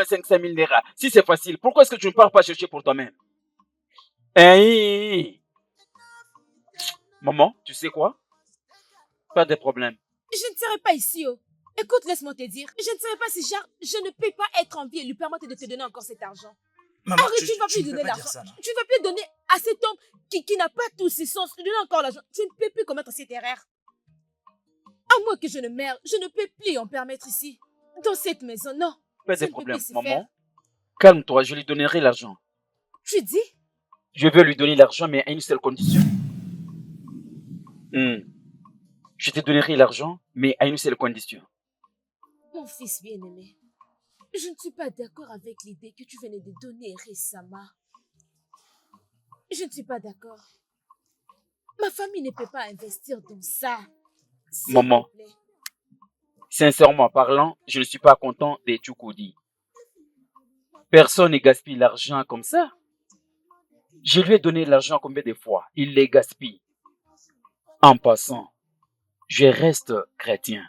500 000 naira. Si c'est facile, pourquoi est-ce que tu ne pars pas chercher pour toi-même? Maman, tu sais quoi? Pas de problème. Je ne serai pas ici, oh. Écoute, laisse-moi te dire. Je ne serai pas si genre, je ne peux pas être en vie et lui permettre de te donner encore cet argent. Maman, Arrête, tu ne vas plus ne peux donner pas dire l'argent. ça, non? Tu ne vas plus donner à cet homme qui n'a pas tous ses sens. Donner encore l'argent. Tu ne peux plus commettre cette erreur. À moins que je ne meure, je ne peux plus en permettre ici. Dans cette maison, non. Pas Ça de ne peut problème. plus se Maman, faire. calme-toi, je lui donnerai l'argent. Tu dis? Je veux lui donner l'argent, mais à une seule condition. Je te donnerai l'argent, mais à une seule condition. Mon fils bien-aimé, je ne suis pas d'accord avec l'idée que tu venais de donner récemment. Je ne suis pas d'accord. Ma famille ne peut pas investir dans ça. S'il Maman. te plaît. Sincèrement parlant, je ne suis pas content de Tchoukoudi. Personne ne gaspille l'argent comme ça. Je lui ai donné l'argent combien de fois? Il les gaspille. En passant, je reste chrétien.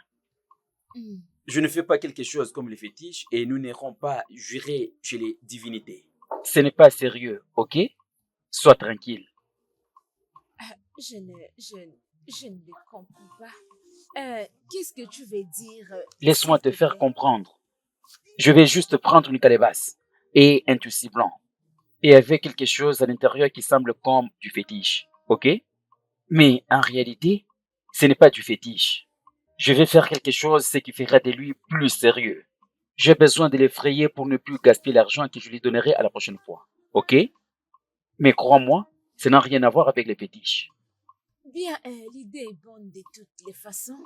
Hmm. Je ne fais pas quelque chose comme les fétiches et nous n'irons pas jurer chez les divinités. Ce n'est pas sérieux, ok? Sois tranquille. Je ne le comprends pas. Qu'est-ce que tu veux dire? Laisse-moi te s'il faire plaît? comprendre. Je vais juste prendre une calebasse et un tissu blanc. Et avec quelque chose à l'intérieur qui semble comme du fétiche, ok? Mais en réalité, ce n'est pas du fétiche. Je vais faire quelque chose ce qui fera de lui plus sérieux. J'ai besoin de l'effrayer pour ne plus gaspiller l'argent que je lui donnerai à la prochaine fois, ok? Mais crois-moi, ça n'a rien à voir avec les fétiches. Bien, l'idée est bonne de toutes les façons.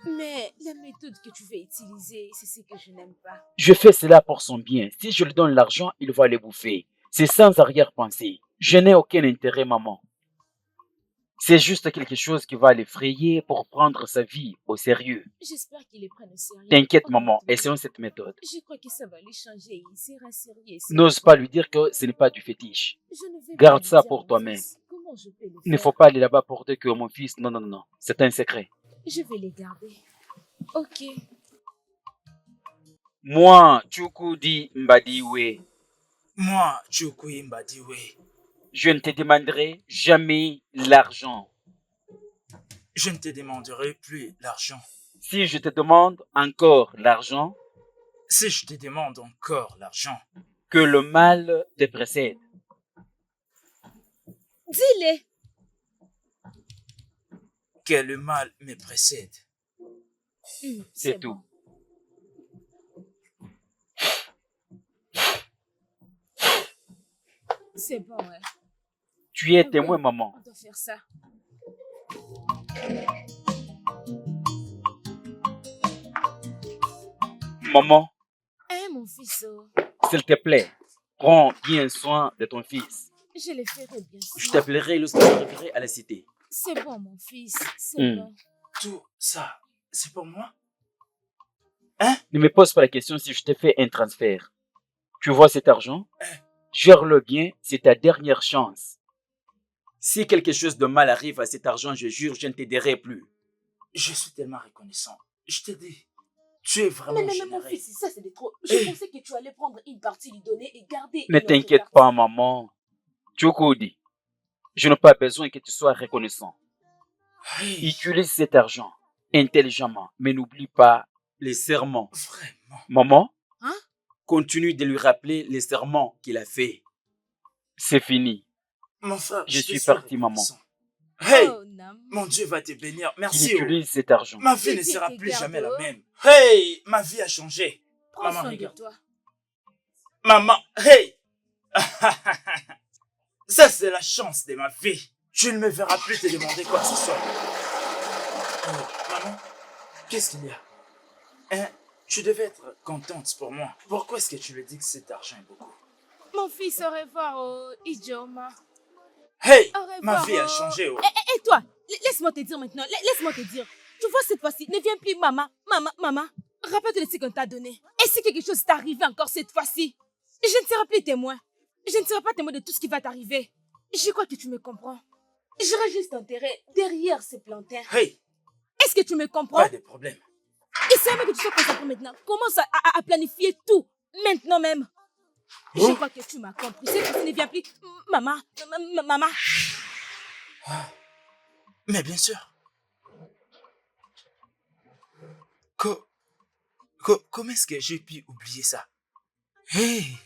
Mais la méthode que tu veux utiliser, c'est ce que je n'aime pas. Je fais cela pour son bien. Si je lui donne l'argent, il va le bouffer. C'est sans arrière-pensée. Je n'ai aucun intérêt, maman. C'est juste quelque chose qui va l'effrayer pour prendre sa vie au sérieux. J'espère qu'il les prenne au sérieux. T'inquiète, maman, Honnêtement, essayons cette méthode. je crois que ça va lui changer. Il sera sérieux. N'ose pas lui dire que ce n'est pas du fétiche. Je ne vais Garde pas lui ça dire, pour mon toi-même. fils. Comment je peux le Il ne faire? faut pas aller là-bas pour dire que mon fils... Non, non, non, non. C'est un secret. Je vais les garder. Ok. Moi, Tchoukoudi Mbadiwe, Moi, Chukui Mbadiwe, je ne te demanderai jamais l'argent. je ne te demanderai plus l'argent. Si je te demande encore l'argent, Si je te demande encore l'argent, que le mal te précède. Dis-le. que le mal me précède. C'est tout. Bon. C'est bon, ouais. Tu es Oui, témoin, maman. on doit faire ça. Maman, Hein, mon fils, oh, s'il te plaît, prends bien soin de ton fils. je le ferai bien sûr. Je t'appellerai lorsque j'arriverai à la cité. C'est bon, mon fils, c'est Hmm. bon. Tout ça, c'est pour moi? Ne me pose pas la question si je te fais un transfert. Tu vois cet argent? Gère-le bien, c'est ta dernière chance. Si quelque chose de mal arrive à cet argent, je jure, je ne t'aiderai plus. Je suis tellement reconnaissant. Je te dis, tu es vraiment Mais mon généreux. fils, ça c'est de trop. Je pensais que tu allais prendre une partie, lui donner et garder. Ne l'autre t'inquiète partie. pas, maman. Tchoukoudi, je n'ai pas besoin que tu sois reconnaissant. Hey, Utilise cet argent intelligemment, mais n'oublie pas les serments. vraiment. Maman, Hein? continue de lui rappeler les serments qu'il a fait. C'est fini. Mon frère, Je te suis suis parti, maman. reconnaissant. Hey, Oh, Nam. mon Dieu va te bénir. Qu'il Merci. Oh. utilise cet argent. Ma vie Que ne Dieu sera te plus garde, jamais la oh. même. Hey, ma vie a changé. Prends Maman, soin de regarde. toi. Maman, hey. Ça, c'est la chance de ma vie. Tu ne me verras plus te demander quoi que ce soit. Maman, qu'est-ce qu'il y a? Hein? Tu devais être contente pour moi. Pourquoi est-ce que tu lui dis que cet argent est beaucoup? Mon fils, au revoir, oh, Idioma. Hey, Au revoir, ma vie a oh. changé. Oh. Et toi, laisse-moi te dire maintenant, laisse-moi te dire. Tu vois, cette fois-ci, ne viens plus, maman. Maman. Rappelle-toi de ce qu'on t'a donné. Et si quelque chose t'est arrivé encore cette fois-ci, je ne serai plus témoin. Je ne serai pas témoin de tout ce qui va t'arriver. Je crois que tu me comprends. J'irai juste t'enterrer derrière ces plantains. Hey, Est-ce que tu me comprends? pas de problème. Et c'est que tu sois concentré maintenant. Commence à planifier tout. Maintenant même. Je crois que tu m'as compris. Cette fois-ci, ne viens plus. Maman. Mais bien sûr. Comment est-ce que j'ai pu oublier ça? Hey!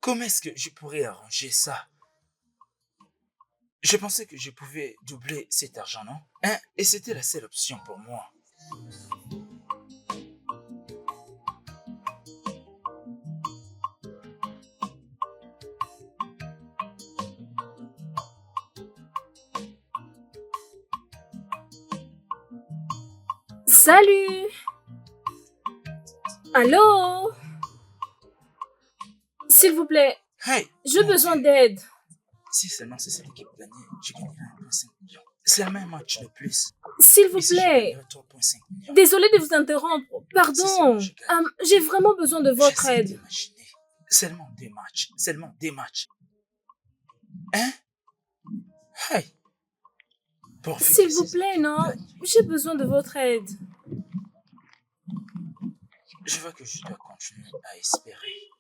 Comment est-ce que je pourrais arranger ça? Je pensais que je pouvais doubler cet argent, non? Hein? Et c'était la seule option pour moi. Salut! Allô? S'il vous plaît, Hey! j'ai mon besoin Dieu. d'aide. Si seulement c'est cette équipe gagnait, je gagnerais 1,5 million. C'est le même match de plus. S'il vous Mais si je plaît. gagnerais 3,5 millions. Désolée de vous interrompre. C'est Pardon. ça, je gagne. J'ai vraiment besoin de votre J'essaie aide. d'imaginer. Seulement des matchs. Seulement des matchs. Hein? Hey! Pourvu S'il que vous ces plaît, équipes non? gagnent. J'ai besoin de votre aide. Je vois que je dois continuer à espérer.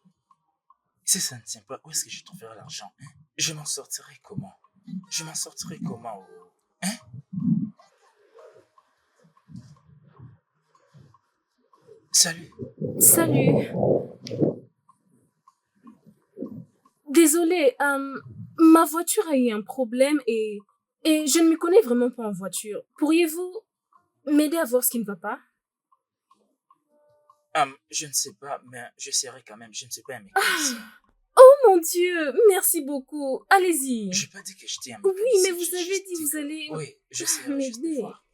Si ça ne tient pas, où est-ce que je trouverai l'argent? Hein? Je m'en sortirai comment? Je m'en sortirai comment? Hein? Salut. Salut. Désolée, ma voiture a eu un problème et je ne me connais vraiment pas en voiture. Pourriez-vous m'aider à voir ce qui ne va pas? Je ne sais pas, mais j'essaierai quand même. Je ne sais pas un mécanicien. Oh mon Dieu, merci beaucoup. Allez-y. J'ai pas dit que j'étais un Oui, mécanicien. mais vous j'ai avez juste dit vous allez Oui, j'essaierai juste de m'aider. voir.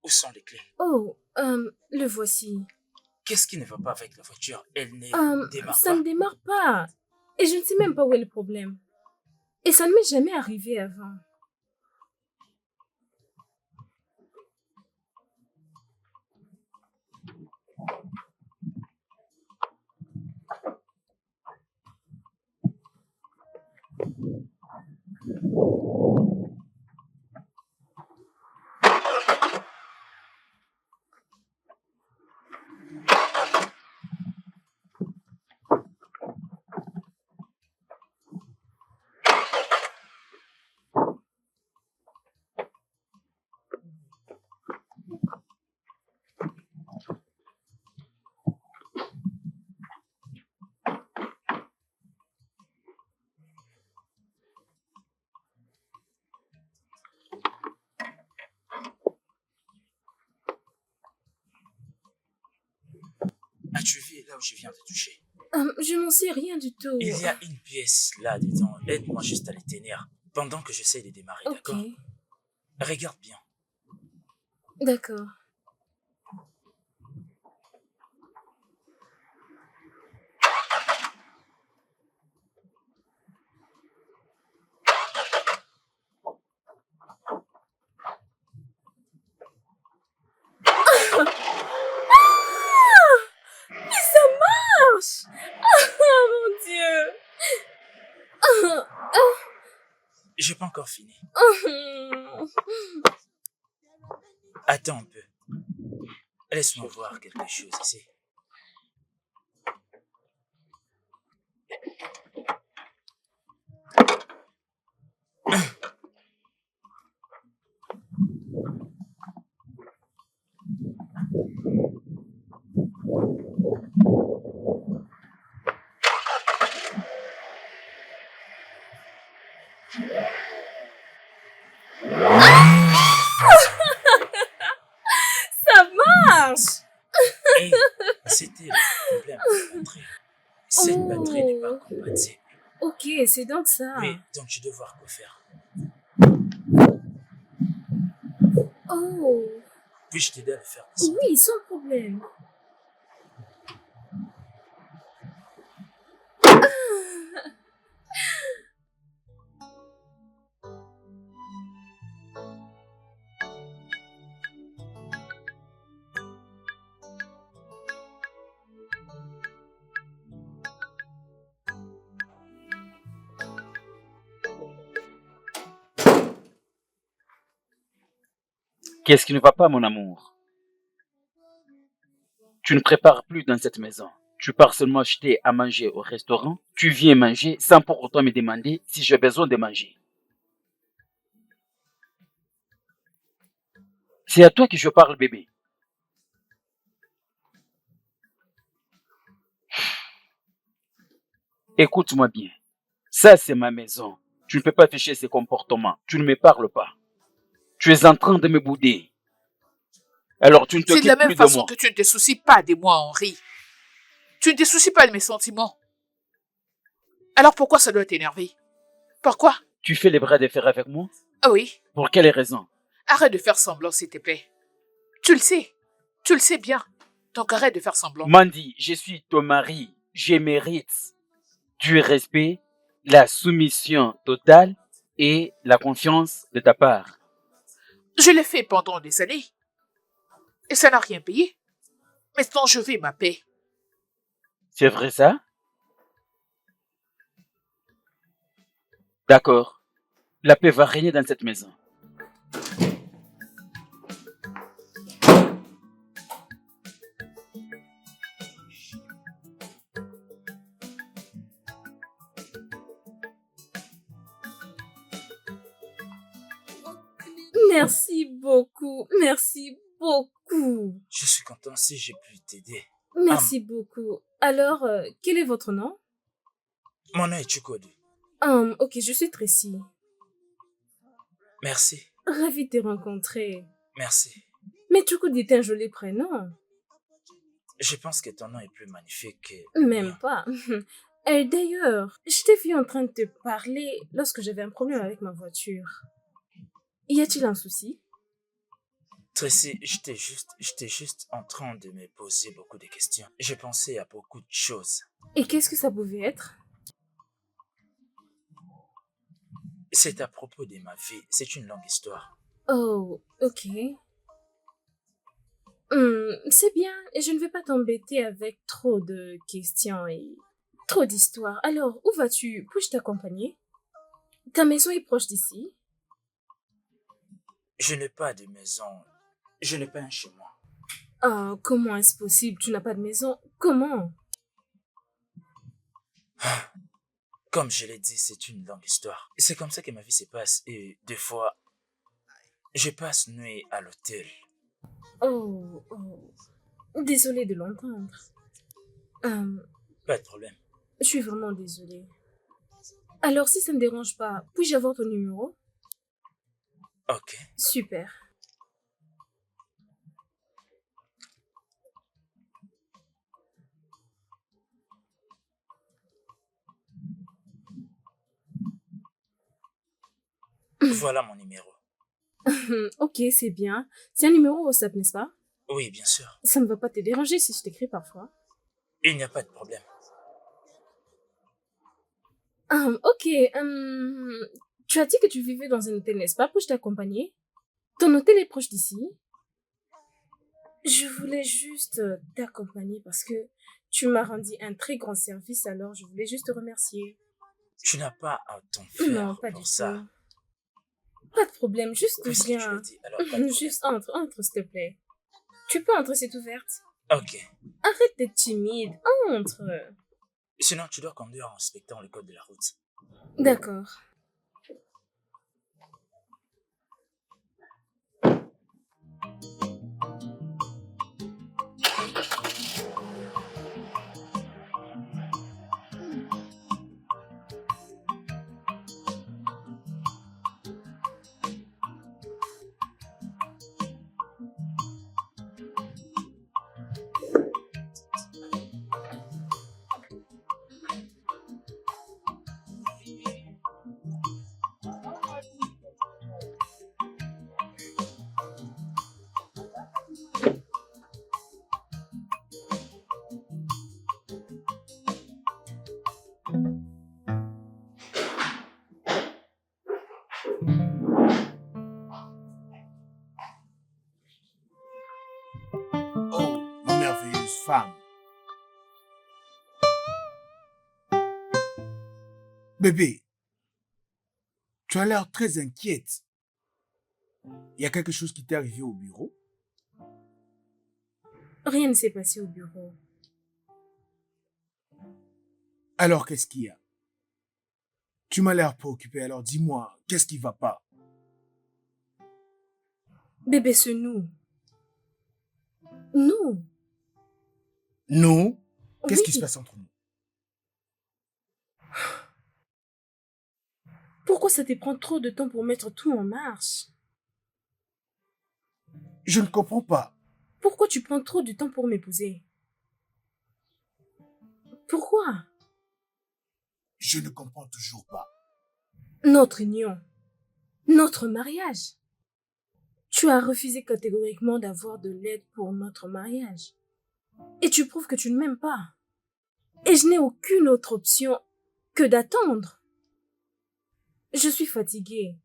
Où sont les clés? Oh, le voici. Qu'est-ce qui ne va pas avec la voiture? Elle ne démarre Ça pas. ne démarre pas. Et je ne sais même pas où est le problème. Et ça ne m'est jamais arrivé avant. As-tu vu là où je viens de toucher? Je n'en sais rien du tout. Il y a une pièce là-dedans. Aide-moi juste à les tenir pendant que j'essaie de démarrer, Ok, d'accord? Regarde bien. d'accord. Mais ça marche! Oh mon Dieu! J'ai pas encore fini. Attends un peu. Laisse-moi voir quelque chose ici. Ça marche! Hey, C'était le problème de la batterie. Cette batterie n'est pas compatible. Ok, c'est donc ça. Oui, donc je dois voir quoi faire. Oh, Puis-je t'aider à le faire descendre? oui, sans problème. Qu'est-ce qui ne va pas, mon amour? Tu ne prépares plus dans cette maison. Tu pars seulement acheter à manger au restaurant. Tu viens manger sans pour autant me demander si j'ai besoin de manger. C'est à toi que je parle, bébé. Écoute-moi bien. Ça, c'est ma maison. Tu ne peux pas afficher ces comportements. Tu ne me parles pas. Tu es en train de me bouder. Alors, tu ne C'est de la t'occupes même plus de façon moi. que tu ne te soucies pas de moi, Henri. Tu ne te soucies pas de mes sentiments. Alors pourquoi ça doit t'énerver? Pourquoi? Tu fais les bras de fer avec moi? Ah oui, Pour quelle raison? arrête de faire semblant, s'il te plaît. Tu le sais. Tu le sais bien. Donc arrête de faire semblant. Mandy, je suis ton mari. Je mérite du respect, la soumission totale et la confiance de ta part. Je l'ai fait pendant des années. Et ça n'a rien payé. Maintenant, je veux ma paix. C'est vrai ça? D'accord. La paix va régner dans cette maison. Merci beaucoup. Merci beaucoup. Je suis content si j'ai pu t'aider. Merci beaucoup. Alors, quel est votre nom? Mon nom est Chukwudi. Ok, je suis Tracy. Merci. Ravie de te rencontrer. Merci. Mais Chukwudi est un joli prénom. Je pense que ton nom est plus magnifique que... le Même mien. pas. Et d'ailleurs, je t'ai vu en train de te parler lorsque j'avais un problème avec ma voiture. Y a-t-il un souci? Tracy, j'étais juste en train de me poser beaucoup de questions. J'ai pensé à beaucoup de choses. Et qu'est-ce que ça pouvait être? C'est à propos de ma vie. C'est une longue histoire. Oh, ok. C'est bien, et je ne vais pas t'embêter avec trop de questions et trop d'histoires. Alors, où vas-tu? Puis-je t'accompagner? Ta maison est proche d'ici? Je n'ai pas de maison. Je n'ai pas un chez moi. Ah, comment est-ce possible? Tu n'as pas de maison? Comment? Comme je l'ai dit, c'est une longue histoire. C'est comme ça que ma vie se passe. Et des fois, je passe nuit à l'hôtel. Oh, désolée de l'entendre. Pas de problème. Je suis vraiment désolée. Alors, si ça ne dérange pas, puis-je avoir ton numéro? Ok. Super. Voilà mon numéro. Ok, c'est bien. C'est un numéro WhatsApp, n'est-ce pas? Oui, bien sûr. Ça ne va pas te déranger si je t'écris parfois. Il n'y a pas de problème. Ok, tu as dit que tu vivais dans un hôtel, n'est-ce pas, pour t'accompagner? Ton hôtel est proche d'ici? Je voulais juste t'accompagner parce que tu m'as rendu un très grand service, alors je voulais juste te remercier. Tu n'as pas à t'en Non, faire pas du pour ça. tout. Pas de problème, juste Puisque tu l'as viens. dit, alors pas de problème. Juste entre, s'il te plaît. Tu peux entrer, c'est ouverte. Ok. Arrête d'être timide, entre. Sinon, tu dois conduire en respectant le code de la route. D'accord. Bébé, tu as l'air très inquiète. Il y a quelque chose qui t'est arrivé au bureau? Rien ne s'est passé au bureau. Alors, qu'est-ce qu'il y a? Tu m'as l'air préoccupé, alors dis-moi, qu'est-ce qui va pas? Bébé, c'est nous. Nous. Nous? Qu'est-ce Oui. qui se passe entre nous? Pourquoi ça te prend trop de temps pour mettre tout en marche? Je ne comprends pas. Pourquoi tu prends trop de temps pour m'épouser? Pourquoi? Je ne comprends toujours pas. Notre union. Notre mariage. Tu as refusé catégoriquement d'avoir de l'aide pour notre mariage. Et tu prouves que tu ne m'aimes pas. Et je n'ai aucune autre option que d'attendre. Je suis fatiguée.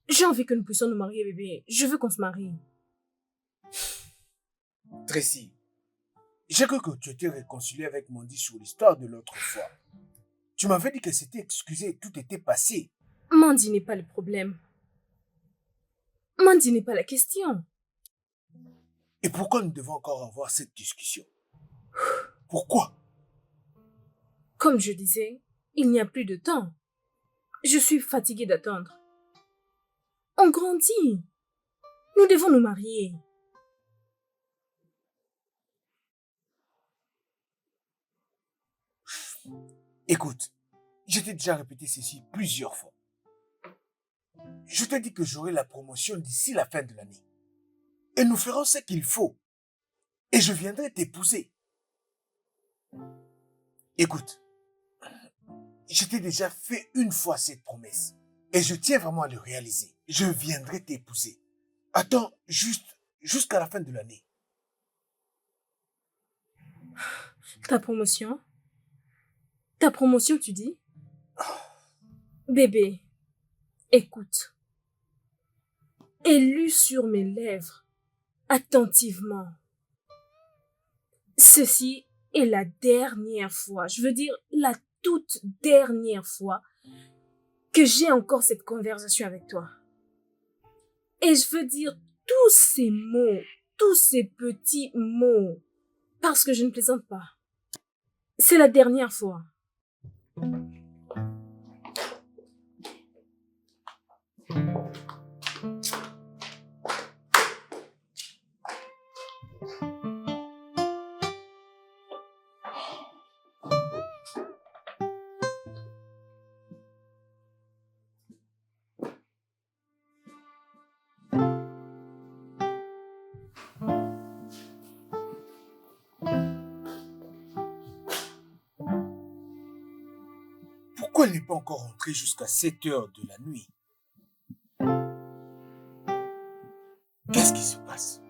J'ai envie que nous puissions nous marier, bébé. Je veux qu'on se marie. Tracy, j'ai cru que tu étais réconcilié avec Mandy sur l'histoire de l'autre fois. Tu m'avais dit que c'était excusé, tout était passé. Mandy n'est pas le problème. Mandy n'est pas la question. Et pourquoi nous devons encore avoir cette discussion? Pourquoi? Comme je disais, il n'y a plus de temps. Je suis fatiguée d'attendre. On grandit. Nous devons nous marier. Écoute, je t'ai déjà répété ceci plusieurs fois. Je t'ai dit que j'aurai la promotion d'ici la fin de l'année. Et nous ferons ce qu'il faut. Et je viendrai t'épouser. Écoute, je t'ai déjà fait une fois cette promesse. Et je tiens vraiment à le réaliser. Je viendrai t'épouser. Attends jusqu'à la fin de l'année. Ta promotion? Ta promotion, tu dis? Bébé, écoute. Et lu sur mes lèvres, attentivement. Ceci est la dernière fois, je veux dire la toute dernière fois que j'ai encore cette conversation avec toi. Et je veux dire tous ces mots, tous ces petits mots, parce que je ne plaisante pas. C'est la dernière fois. Pourquoi elle n'est pas encore rentrée jusqu'à 7 heures de la nuit? Qu'est-ce qui se passe?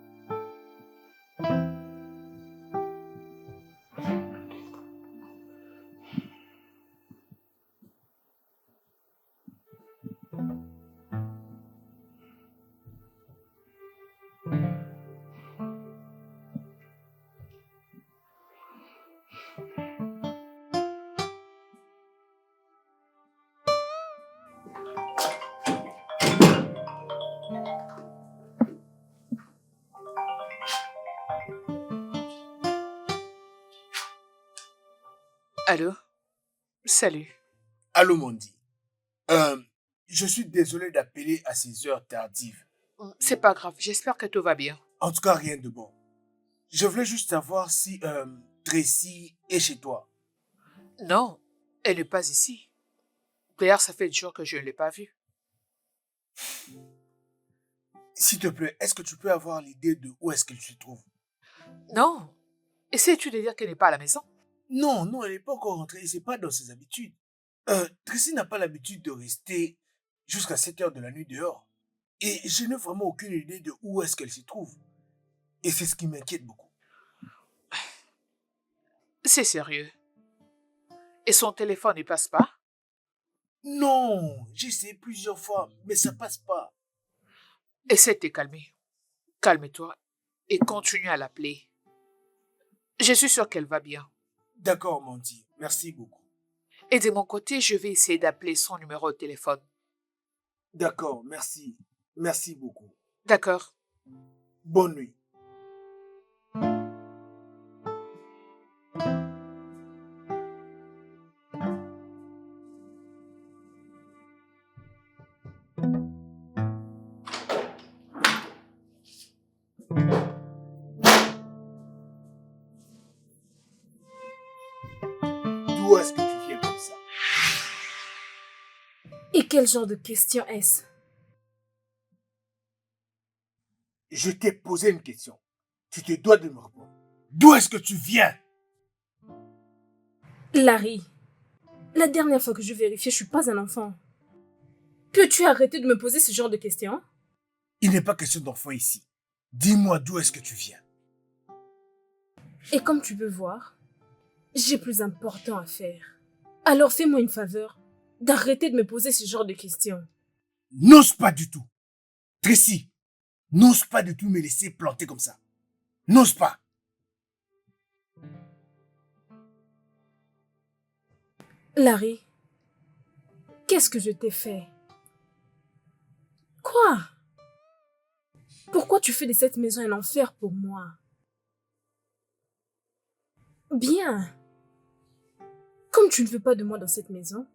Allô? Salut. Allô, Mandy. Je suis désolé d'appeler à ces heures tardives. C'est pas grave, j'espère que tout va bien. En tout cas, rien de bon. Je voulais juste savoir si Tracy est chez toi. Non, elle n'est pas ici. D'ailleurs, ça fait des jours que je ne l'ai pas vue. S'il te plaît, est-ce que tu peux avoir l'idée de où est-ce qu'elle se trouve? Non. Essayes-tu de dire qu'elle n'est pas à la maison? Non, non, elle n'est pas encore rentrée. C'est pas dans ses habitudes. Tracy n'a pas l'habitude de rester jusqu'à 7 heures de la nuit dehors. Et je n'ai vraiment aucune idée de où est-ce qu'elle se trouve. Et c'est ce qui m'inquiète beaucoup. C'est sérieux. Et son téléphone ne passe pas? Non, j'ai essayé plusieurs fois, mais ça passe pas. Essaie de te calmer. Calme-toi et continue à l'appeler. Je suis sûre qu'elle va bien. D'accord, Mandy. Merci beaucoup. Et de mon côté, je vais essayer d'appeler son numéro de téléphone. D'accord, merci. Merci beaucoup. D'accord. Bonne nuit. D'où est-ce que tu viens comme ça? Et quel genre de question est-ce? Je t'ai posé une question. Tu te dois de me répondre. D'où est-ce que tu viens? Larry, la dernière fois que je vérifiais, je suis pas un enfant. Peux-tu arrêter de me poser ce genre de questions? Il n'est pas question d'enfant ici. Dis-moi d'où est-ce que tu viens. Et comme tu peux voir, j'ai plus important à faire. Alors fais-moi une faveur d'arrêter de me poser ce genre de questions. N'ose pas du tout. Tracy, n'ose pas du tout me laisser planter comme ça. N'ose pas. Larry, qu'est-ce que je t'ai fait? Quoi? Pourquoi tu fais de cette maison un enfer pour moi? Bien. Comme tu ne veux pas de moi dans cette maison,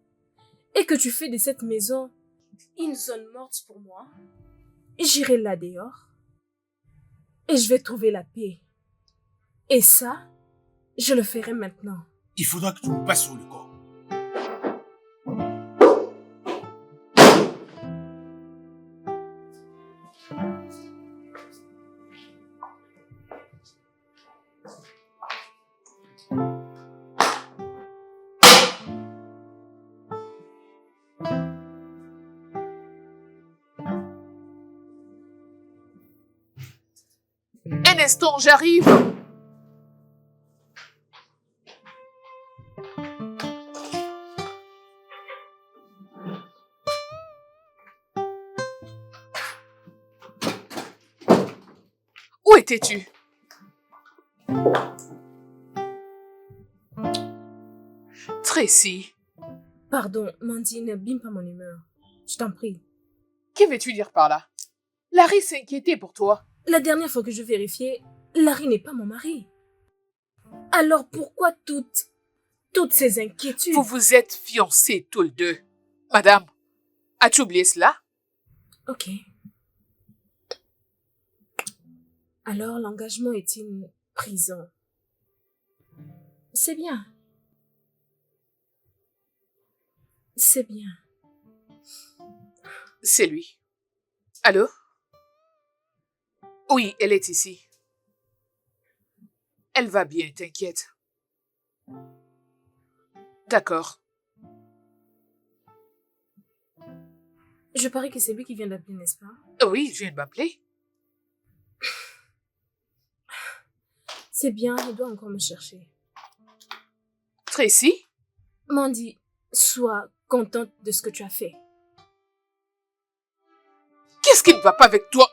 et que tu fais de cette maison une zone morte pour moi, j'irai là dehors, et je vais trouver la paix. Et ça, je le ferai maintenant. Il faudra que tu me passes sur le corps. Un instant, j'arrive. Où étais-tu? Tracy, Pardon, Mandy, n'abîme pas mon humeur. Je t'en prie. que veux-tu dire par là? Larry s'inquiétait pour toi. La dernière fois que je vérifiais, Larry n'est pas mon mari. Alors pourquoi toutes ces inquiétudes? Vous vous êtes fiancés tous les deux. Madame, as-tu oublié cela? Ok. Alors l'engagement est une prison. C'est bien. C'est bien. C'est lui. Allô? Oui, elle est ici. Elle va bien, t'inquiète. D'accord. Je parie que c'est lui qui vient d'appeler, n'est-ce pas? Oui, je viens de m'appeler. C'est bien, il doit encore me chercher. Tracy? Mandy, sois contente de ce que tu as fait. Qu'est-ce qui ne va pas avec toi?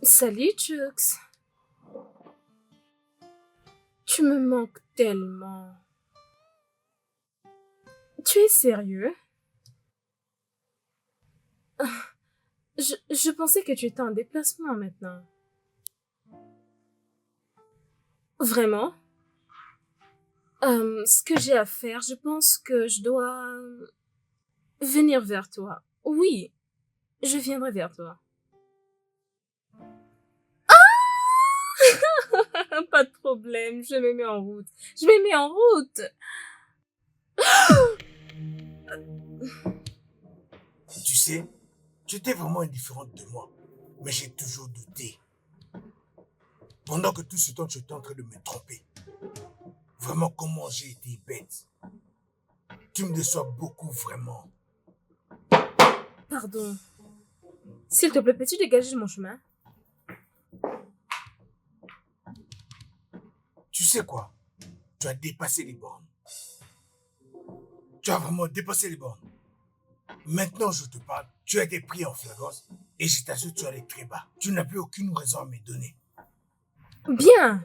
Salut, Chux. Tu me manques tellement. Tu es sérieux? Je pensais que tu étais en déplacement maintenant. Vraiment? Ce que j'ai à faire, je pense que je dois venir vers toi. Oui, je viendrai vers toi. Pas de problème, je me mets en route. Je me mets en route. Tu sais, tu étais vraiment indifférente de moi. Mais j'ai toujours douté. Pendant que tout ce temps, tu étais en train de me tromper. Vraiment, comment j'ai été bête. Tu me déçois beaucoup, vraiment. Pardon. S'il te plaît, peux-tu dégager de mon chemin? Tu sais quoi? Tu as dépassé les bornes. Tu as vraiment dépassé les bornes. Maintenant, je te parle. Tu as été pris en flagrance et je t'assure que tu allais très bas. Tu n'as plus aucune raison à me donner. Bien.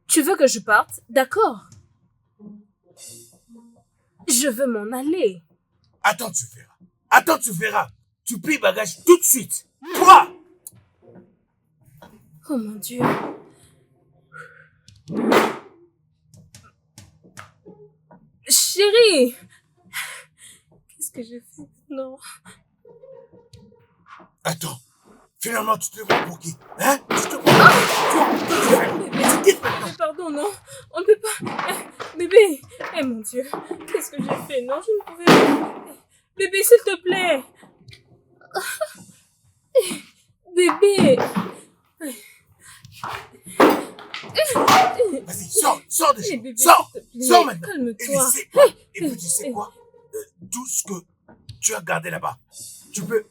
Tu veux que je parte? D'accord. Je veux m'en aller. Attends, tu verras. Attends, tu verras. Tu plies bagage tout de suite. Toi! Oh mon Dieu. Chérie! Qu'est-ce que j'ai fait? Non. Attends. Finalement, tu te prends pour qui? Hein? Tu te prends pour qui? Tu quittes maintenant. Pardon, non. On ne peut pas. Bébé. Eh mon Dieu. Qu'est-ce que j'ai fait? Non, je ne pouvais pas. Bébé, s'il te plaît. Bébé. Vas-y, sors de chez Eh, moi. bébé, Sors! s'il te plaît. Sors maintenant. Calme-toi. Et puis tu sais quoi? Tout ce que tu as gardé là-bas, tu peux...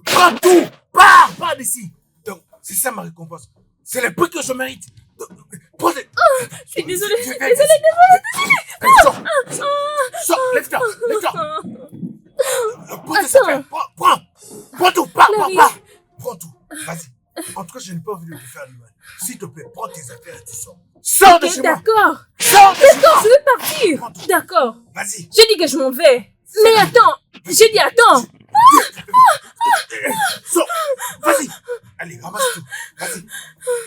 Prends tout! Pars d'ici! Donc, c'est ça ma récompense. C'est le prix que je mérite. Donc, prends les... Je suis désolée. Allez, sors, lève-toi. Prends tes affaires, prends tout, pars. Prends tout, vas-y. En tout cas, je n'ai pas envie de te faire du mal. S'il te plaît, prends tes affaires et tu sors. Sors de chez moi. D'accord. Sors de chez moi. Je vais partir. D'accord. Vas-y. J'ai dit que je m'en vais. Mais attends. J'ai dit attends. Sors. Vas-y. Allez, ramasse tout. Vas-y.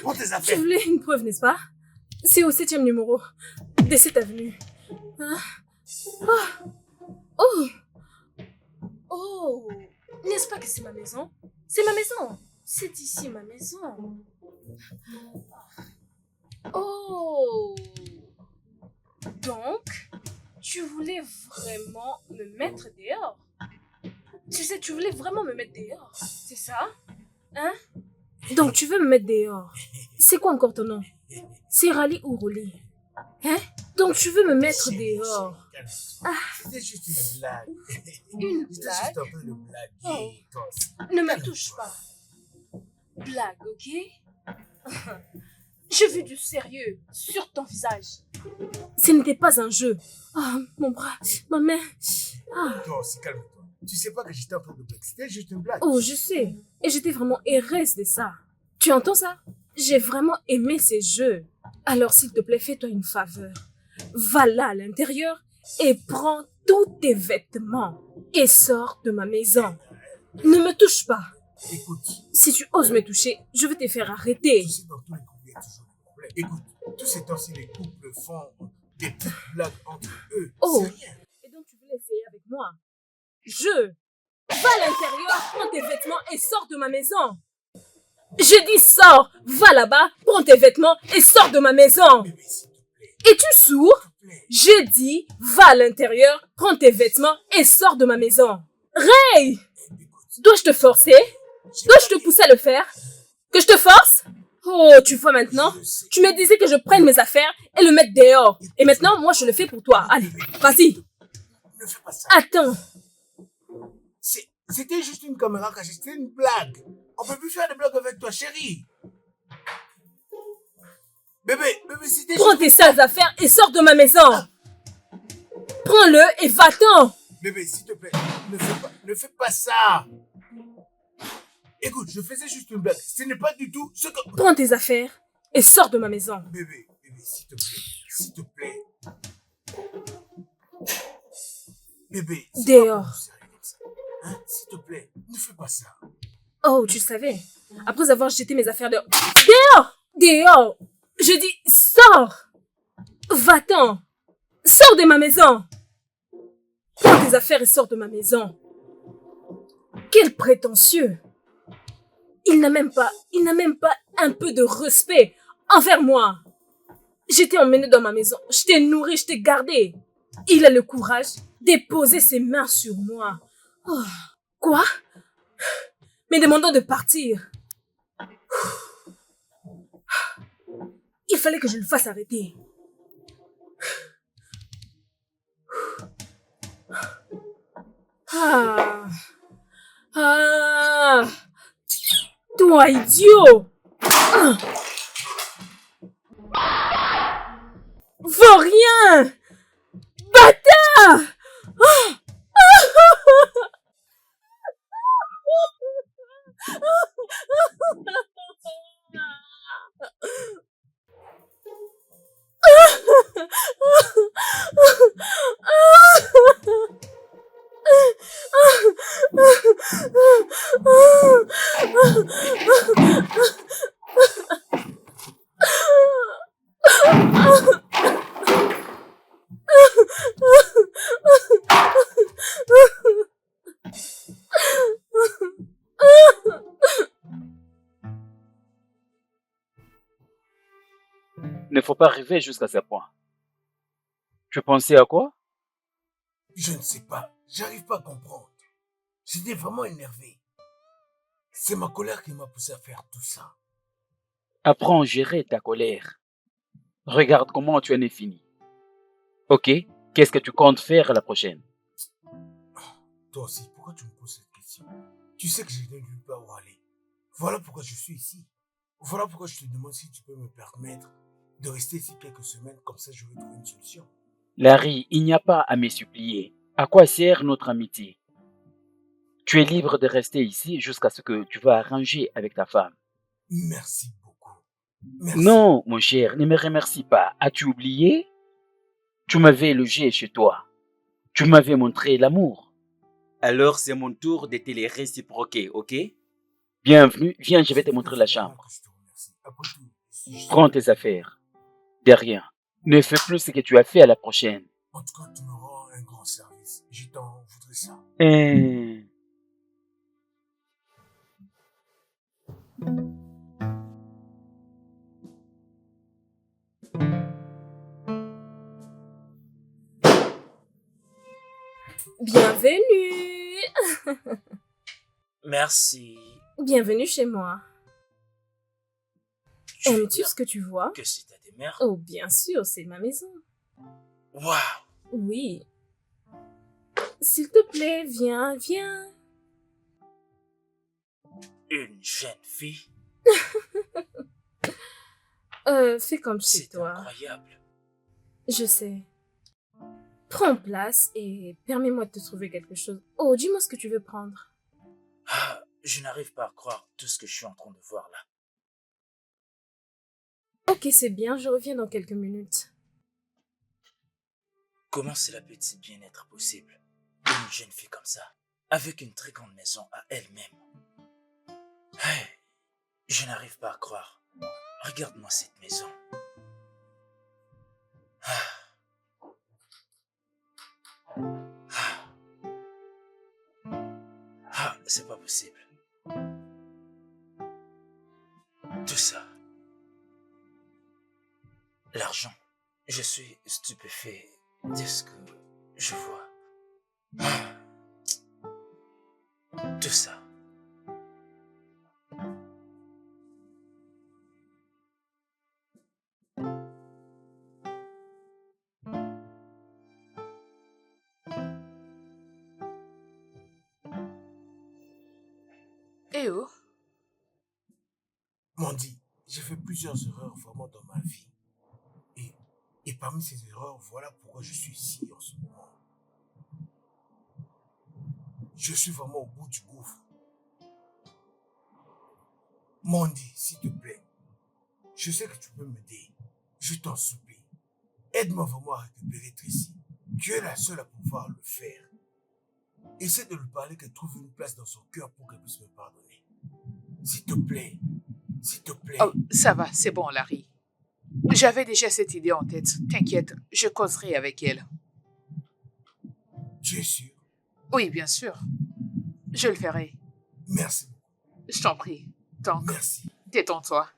Prends tes Tu affaires. voulais une preuve, n'est-ce pas? C'est au 7e numéro de cette avenue. Hein? Oh. Oh. N'est-ce pas que c'est ma maison? C'est ma maison. C'est ici ma maison. Oh. Donc, tu voulais vraiment me mettre dehors? Tu sais, tu voulais vraiment me mettre dehors, c'est ça? Hein? Donc, tu veux me mettre dehors. C'est quoi encore ton nom? C'est Rally ou Rolly? Hein? Donc, tu veux me mettre dehors. C'était juste une blague. Une J'étais blague? juste en train de blaguer. Ne me touche pas. Blague, ok? J'ai vu du sérieux sur ton visage. Ce n'était pas un jeu. Ah, mon bras, ma main. Ah. Toi aussi, calme-toi. Tu sais pas que j'étais en train de blague. C'était juste une blague. Oh, je sais. Et j'étais vraiment heureuse de ça. Tu entends ça? J'ai vraiment aimé ces jeux. Alors, s'il te plaît, fais-toi une faveur. Va là à l'intérieur et prends tous tes vêtements et sors de ma maison. Ne me touche pas. Écoute, Si tu oses me toucher, je vais te faire arrêter. tu sais, dans tous les couples, il y a toujours des problèmes. Écoute, tous ces temps-ci, les couples font des petites blagues entre eux. Oh. C'est rien. Et donc, tu voulais essayer avec moi? Va à l'intérieur, prends tes vêtements et sors de ma maison. Je dis sors, va là-bas, prends tes vêtements et sors de ma maison. Bébé, s'il te plaît, Es-tu sourd? s'il te plaît. Je dis, va à l'intérieur, prends tes vêtements et sors de ma maison. Ray! Écoute, Dois-je te forcer? Dois-je te pousser à le faire? Que je te force? Oh, tu vois maintenant? Tu me disais que je prenne mes affaires et le mettre dehors. Et maintenant, moi, je le fais pour toi. Allez, vas-y. ne fais pas ça. Attends. C'était juste une caméra cachée, c'était une blague. On peut plus faire des blagues avec toi, chérie. Bébé, c'était Prends juste... tes sales affaires et sors de ma maison. Prends-le et va-t'en. Bébé, s'il te plaît, ne fais pas ça. Écoute, je faisais juste une blague. Ce n'est pas du tout ce que... Prends tes affaires et sors de ma maison. Bébé, s'il te plaît. Bébé, c'est Dehors. pas pour nous serrer comme ça. Hein, s'il te plaît, ne fais pas ça. Oh, tu le savais. Après avoir jeté mes affaires dehors. Dehors! Dehors! Je dis, sors! Va-t'en! Sors de ma maison! Prends tes affaires et sors de ma maison. Quel prétentieux! Il n'a même pas un peu de respect envers moi. J'étais emmenée dans ma maison. Je t'ai nourri, je t'ai gardé. Il a le courage de poser ses mains sur moi. Oh, quoi? me demandant de partir. Il fallait que je le fasse arrêter. Ah. Ah. Toi, idiot. Vaurien. Bâtard. Il ne faut pas arriver jusqu'à ce point. Tu pensais à quoi? Je ne sais pas. J'arrive pas à comprendre. J'étais vraiment énervé. C'est ma colère qui m'a poussé à faire tout ça. Apprends à gérer ta colère. Regarde comment tu en es fini. Ok? Qu'est-ce que tu comptes faire la prochaine? Toi aussi, pourquoi tu me poses cette question? Tu sais que je n'ai nulle part où aller. Voilà pourquoi je suis ici. Voilà pourquoi je te demande si tu peux me permettre de rester ici quelques semaines, comme ça je vais trouver une solution. Larry, il n'y a pas à me supplier. À quoi sert notre amitié? Tu es libre de rester ici jusqu'à ce que tu vas arranger avec ta femme. Merci beaucoup. Merci. Non, mon cher, ne me remercie pas. As-tu oublié? Tu m'avais logé chez toi. Tu m'avais montré l'amour. Alors c'est mon tour de te les réciproquer, ok? Bienvenue, viens, je vais te montrer la chambre. Je te remercie. Après tout, je suis- Prends tes affaires. De rien. Ne fais plus ce que tu as fait à la prochaine. En tout cas, tu me rends un grand service. Je t'en voudrais ça. Bienvenue. Merci. Bienvenue chez moi. Tu veux Aimes-tu dire ce que tu vois? que c'est ta demeure? Oh, bien sûr, c'est ma maison. Waouh! Oui. S'il te plaît, viens, viens. Une jeune fille? Fais comme chez C'est toi. incroyable. Je sais. Prends place et permets-moi de te trouver quelque chose. Oh, dis-moi ce que tu veux prendre. Ah, je n'arrive pas à croire tout ce que je suis en train de voir là. Ok, c'est bien, je reviens dans quelques minutes. Comment cela peut-il bien être possible? Une jeune fille comme ça, avec une très grande maison à elle-même. Hey, je n'arrive pas à croire. Regarde-moi cette maison. Ah. Ah. Ah, c'est pas possible. Tout ça. L'argent. Je suis stupéfait de ce que je vois. Ah. Tout ça. Eh oh, Mandy, j'ai fait plusieurs erreurs vraiment dans ma vie. Et parmi ces erreurs, voilà pourquoi je suis ici en ce moment. Je suis vraiment au bout du gouffre. Mandy, s'il te plaît, je sais que tu peux m'aider. Je t'en supplie. Aide-moi vraiment à récupérer Tracy. Tu es la seule à pouvoir le faire. Essaie de lui parler qu'elle trouve une place dans son cœur pour qu'elle puisse me pardonner. S'il te plaît. S'il te plaît. oh, ça va, c'est bon, Larry. J'avais déjà cette idée en tête. T'inquiète, je causerai avec elle. Tu es sûr? Oui, bien sûr. Je le ferai. Merci beaucoup. Je t'en prie. Donc, Merci. détends-toi.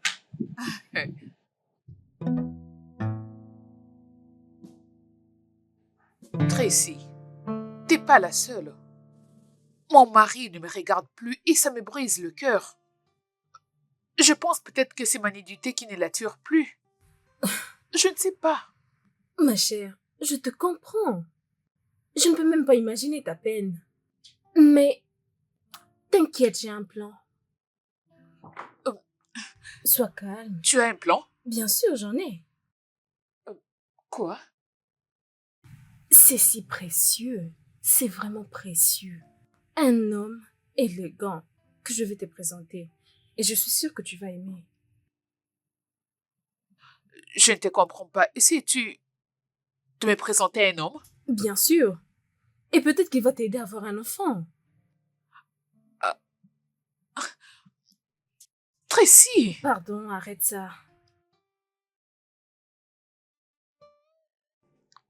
Tracy, t'es pas la seule. Mon mari ne me regarde plus et ça me brise le cœur. Je pense peut-être que c'est ma nudité qui ne l'attire plus. Je ne sais pas. Ma chère, je te comprends. Je ne peux même pas imaginer ta peine. Mais t'inquiète, j'ai un plan. Euh. Sois calme. Tu as un plan? Bien sûr, j'en ai. Quoi? C'est si précieux. C'est vraiment précieux. Un homme élégant que je vais te présenter. Et je suis sûre que tu vas aimer. Je ne te comprends pas. Essayes-tu de me présenter un homme? Bien sûr. Et peut-être qu'il va t'aider à avoir un enfant. Tracy! Pardon, arrête ça.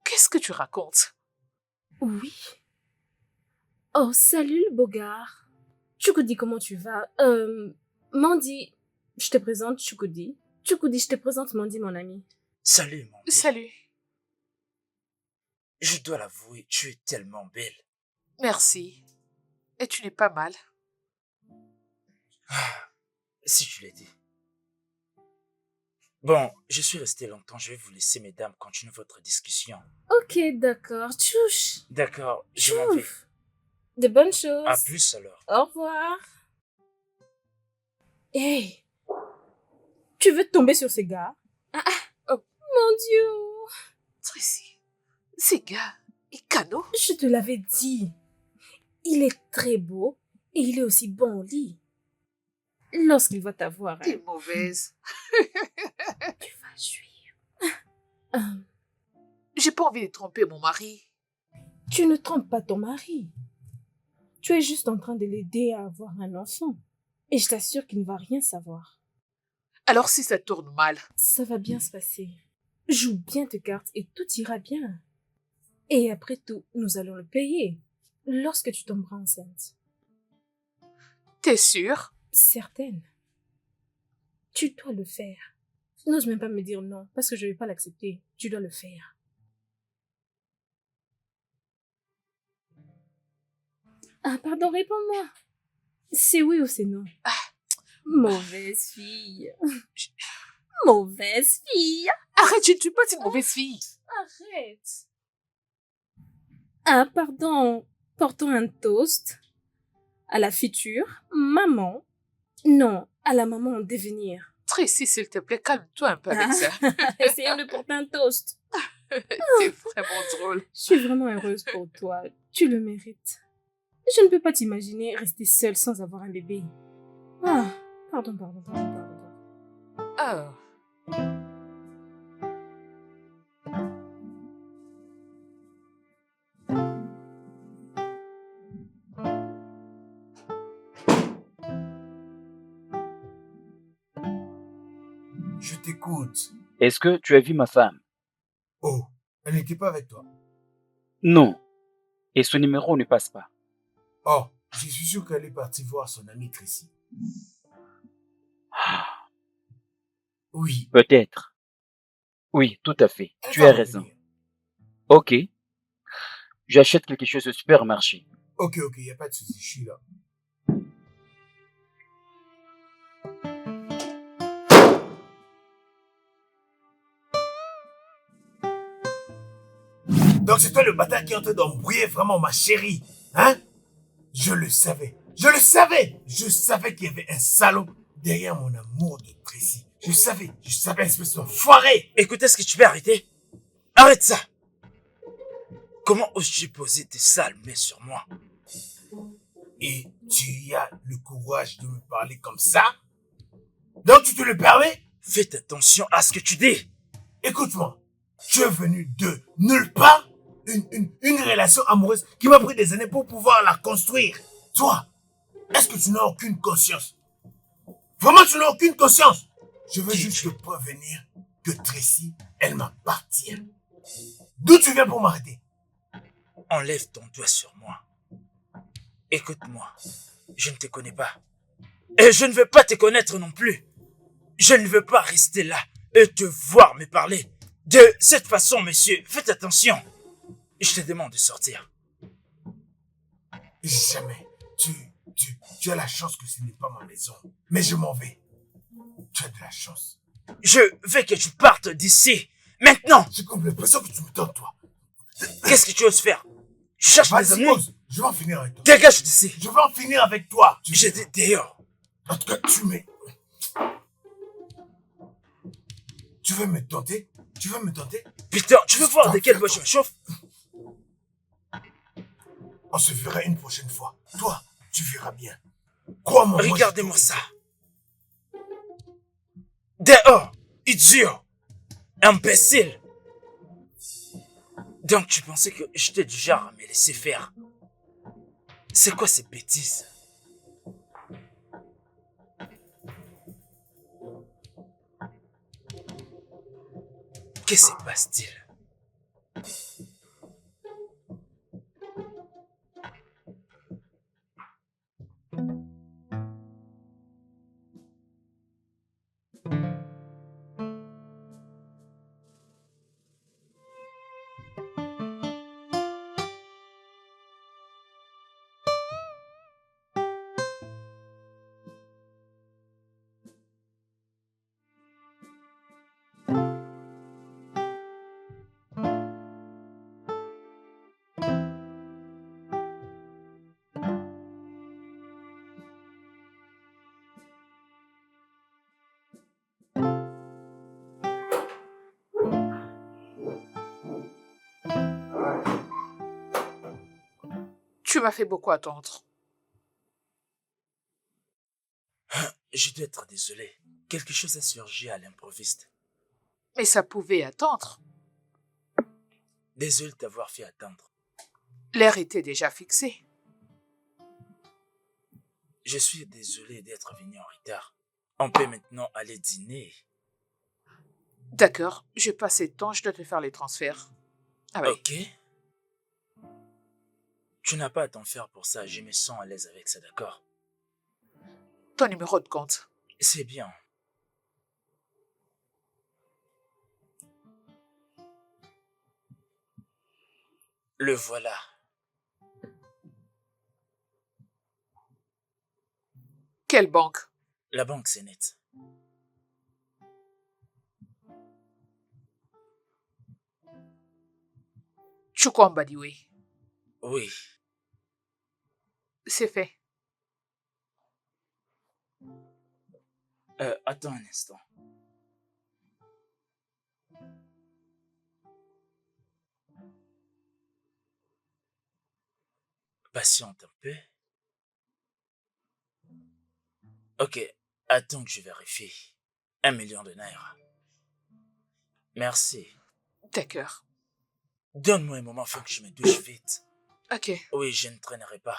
Qu'est-ce que tu racontes? Oui. Oh, salut le beau gars. Chukudi, comment tu vas? Mandy, je te présente Chukudi. Chukudi, je te présente Mandy, mon ami. Salut, mon Dieu. Salut. Je dois l'avouer, tu es tellement belle. Merci. Et tu n'es pas mal. Si tu l'as dit. Bon, je suis resté longtemps. Je vais vous laisser, mesdames, continuer votre discussion. Ok, d'accord. Tchouch. D'accord, je m'en vais. Tchouf. De bonnes choses. À plus alors. Au revoir. Hey. Tu veux tomber sur ces gars? Oh. Mon Dieu. Tracy, ces gars, et Cano? Je te l'avais dit. Il est très beau et il est aussi bon au lit. Lorsqu'il va t'avoir, T'es mauvaise. tu vas jouir. J'ai pas envie de tromper mon mari. Tu ne trompes pas ton mari. Tu es juste en train de l'aider à avoir un enfant. Et je t'assure qu'il ne va rien savoir. Alors si ça tourne mal, Ça va bien se passer. Joue bien tes cartes et tout ira bien. Et après tout, nous allons le payer lorsque tu tomberas enceinte. t'es sûre? Certaine. Tu dois le faire. N'ose même pas me dire non, parce que je ne vais pas l'accepter. Tu dois le faire. Ah, pardon, réponds-moi. C'est oui ou c'est non? Mauvaise fille. Mauvaise fille. Arrête, je ne suis pas une mauvaise fille. Arrête. Ah, pardon. Portons un toast à la future maman. Non, à la maman en devenir. Tracy, s'il te plaît, calme-toi un peu avec ça. Essayons de porter un toast. T'es vraiment drôle. Je suis vraiment heureuse pour toi. Tu le mérites. Je ne peux pas t'imaginer rester seule sans avoir un bébé. Ah, pardon. Ah. Je t'écoute. Est-ce que tu as vu ma femme? Oh, elle n'était pas avec toi. Non. Et son numéro ne passe pas. Oh, je suis sûr qu'elle est partie voir son amie Tracy. Oui. Peut-être. Oui, tout à fait. Elle Tu va as raison. revenir. Ok. J'achète quelque chose au supermarché. Ok, il n'y a pas de souci, je suis là. Donc c'est toi le bâtard qui est en train d'embrouiller vraiment ma chérie, hein? Je le savais. Je savais qu'il y avait un salaud derrière mon amour de Tracy. Je savais, espèce d'enfoiré. Écoute, est-ce que tu peux arrêter? Arrête ça! Comment oses-tu poser tes sales mains sur moi? Et tu as le courage de me parler comme ça? Donc tu te le permets? Fais attention à ce que tu dis. Écoute-moi, tu es venu de nulle part, une relation amoureuse qui m'a pris des années pour pouvoir la construire. Toi, est-ce que tu n'as aucune conscience? Vraiment, tu n'as aucune conscience? Je veux juste te prévenir que Tracy, elle m'appartient. D'où tu viens pour m'arrêter? Enlève ton doigt sur moi. Écoute-moi, je ne te connais pas. Et je ne veux pas te connaître non plus. Je ne veux pas rester là et te voir me parler. De cette façon, monsieur, faites attention. Je te demande de sortir. Jamais. Tu as la chance que ce n'est pas ma maison. Mais je m'en vais. Tu as de la chance. Je veux que tu partes d'ici. Maintenant. J'ai comme l'impression que tu me donnes, toi. Qu'est-ce que tu oses faire? Tu cherches des Vas-y, ennuis? pose. Je vais en finir avec toi. Dégage d'ici. Je vais en finir avec toi. J'ai dit dehors. En tout cas, Tu veux me tenter? Tu veux me tenter? Putain, tu veux voir de quelle bois je me chauffe? On se verra une prochaine fois. Toi, tu verras bien. Crois-moi. Regardez-moi ça. Dehors, idiot. Imbécile. Donc tu pensais que j'étais du genre à me laisser faire? C'est quoi ces bêtises? Qu'est-ce qui se passe-t-il? Tu m'as fait beaucoup attendre. Je dois être désolé. Quelque chose a surgi à l'improviste. Mais ça pouvait attendre. Désolé de t'avoir fait attendre. L'heure était déjà fixée. Je suis désolé d'être venu en retard. On peut maintenant aller dîner. D'accord, j'ai passé le temps, je dois te faire les transferts. Ah oui. Ok. Tu n'as pas à t'en faire pour ça, je me sens à l'aise avec ça, d'accord? Ton numéro de compte. C'est bien. Le voilà. Quelle banque? La banque, c'est net. Chukwambadiwe. Oui. C'est fait. Attends un instant. Patiente un peu. Ok, attends que je vérifie. 1 million de naira. Merci. D'accord. Donne-moi un moment, faut que je me douche vite. Ok. Oui, je ne traînerai pas.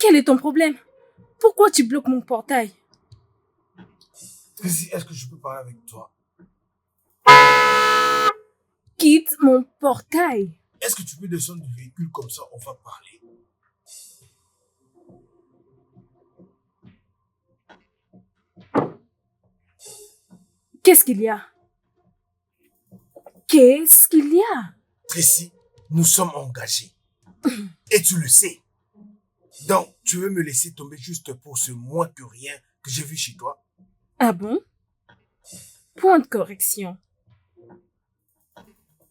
Quel est ton problème? Pourquoi tu bloques mon portail? Tracy, est-ce que je peux parler avec toi? Quitte mon portail. Est-ce que tu peux descendre du véhicule comme ça, on va parler? Qu'est-ce qu'il y a? Qu'est-ce qu'il y a? Tracy, nous sommes engagés. Et tu le sais. Donc, tu veux me laisser tomber juste pour ce moins que rien que j'ai vu chez toi? Ah bon? Point de correction.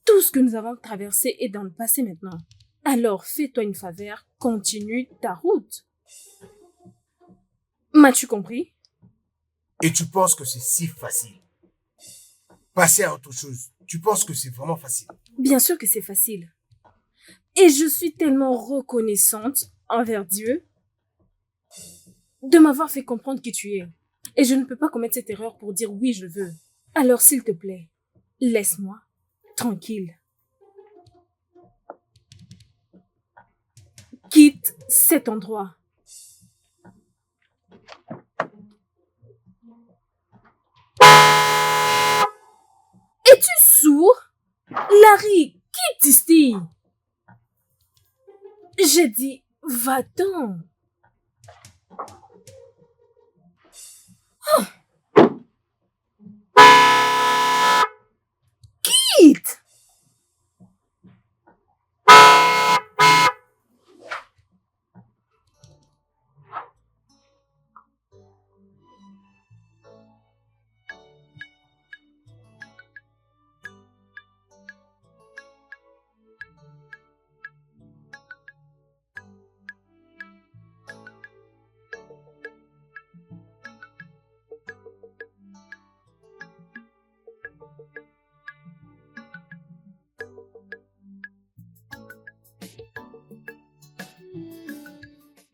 Tout ce que nous avons traversé est dans le passé maintenant. Alors fais-toi une faveur, continue ta route. M'as-tu compris? Et tu penses que c'est si facile? Passer à autre chose. Tu penses que c'est vraiment facile? Bien sûr que c'est facile. Et je suis tellement reconnaissante envers Dieu de m'avoir fait comprendre qui tu es. Et je ne peux pas commettre cette erreur pour dire oui, je veux. Alors, s'il te plaît, laisse-moi tranquille. Quitte cet endroit. Es-tu sourd? Larry, quitte ici. J'ai dit, va-t'en. Quitte.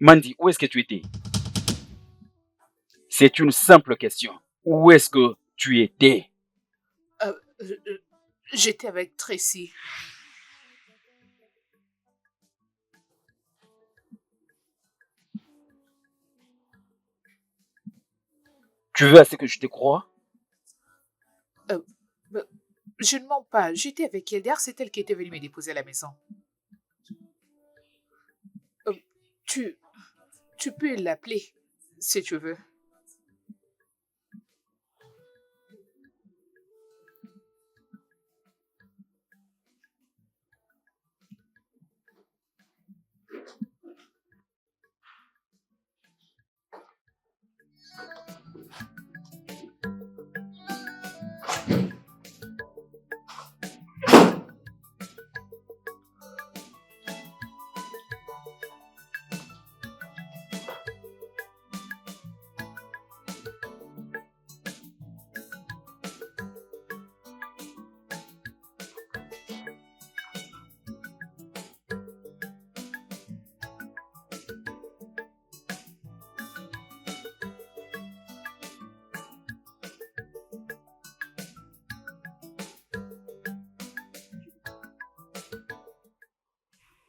Mandy, où est-ce que tu étais? C'est une simple question. Où est-ce que tu étais? J'étais avec Tracy. Tu veux assez que je te croie? Je ne mens pas. J'étais avec elle. D'ailleurs, c'est elle qui était venue me déposer à la maison. Tu peux l'appeler, si tu veux.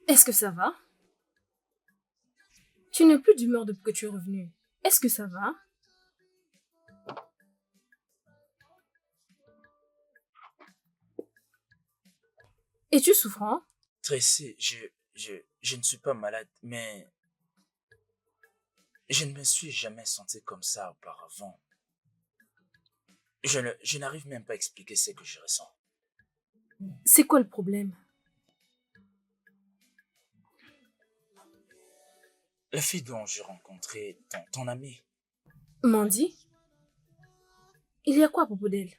Est-ce que ça va? Tu n'es plus d'humeur depuis que tu es revenu. Est-ce que ça va? Es-tu souffrant? Tracy, je ne suis pas malade, mais je ne me suis jamais senti comme ça auparavant. Je n'arrive même pas à expliquer ce que je ressens. C'est quoi le problème? La fille dont j'ai rencontré ton amie, Mandy? Il y a quoi à propos d'elle?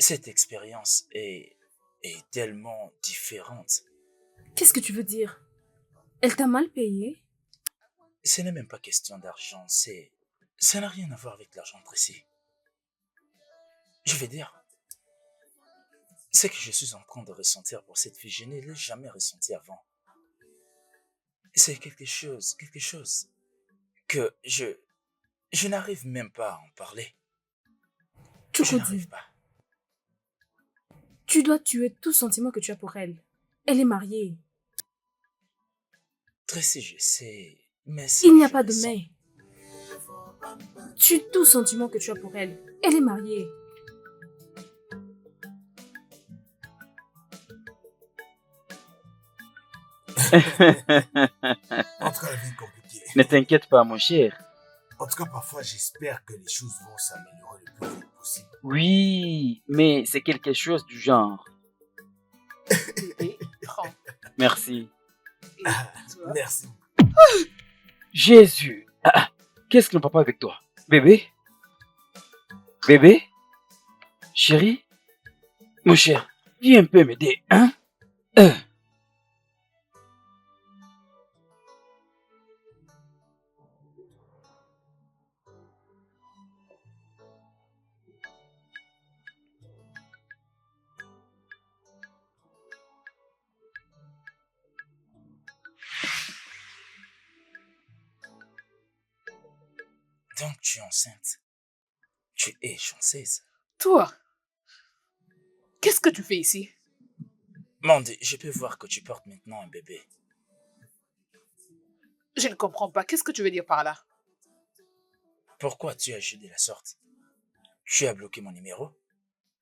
cette expérience est tellement différente. Qu'est-ce que tu veux dire? Elle t'a mal payé? Ce n'est même pas question d'argent, ça n'a rien à voir avec l'argent, Tracy. Je vais dire, ce que je suis en train de ressentir pour cette fille, je ne l'ai jamais ressenti avant. C'est quelque chose que je n'arrive même pas à en parler. Je Chukwudi, n'arrive pas. tu dois tuer tout sentiment que tu as pour elle. Elle est mariée. Tracy, je sais, mais Il n'y a pas de mais. Tue tout sentiment que tu as pour elle. Elle est mariée. En tout cas, la vie est compliquée. Ne t'inquiète pas, mon cher. En tout cas, parfois, j'espère que les choses vont s'améliorer le plus vite possible. Oui, mais c'est quelque chose du genre. Bébé, prends. Merci. Et toi? Merci. Jésus. Qu'est-ce que le papa avec toi? Bébé? Bébé? Chérie? Mon cher, viens un peu m'aider, hein? Donc tu es enceinte. Tu es chanceuse. Toi, qu'est-ce que tu fais ici? Mandy, je peux voir que tu portes maintenant un bébé. Je ne comprends pas. Qu'est-ce que tu veux dire par là? Pourquoi tu as agi de la sorte? Tu as bloqué mon numéro?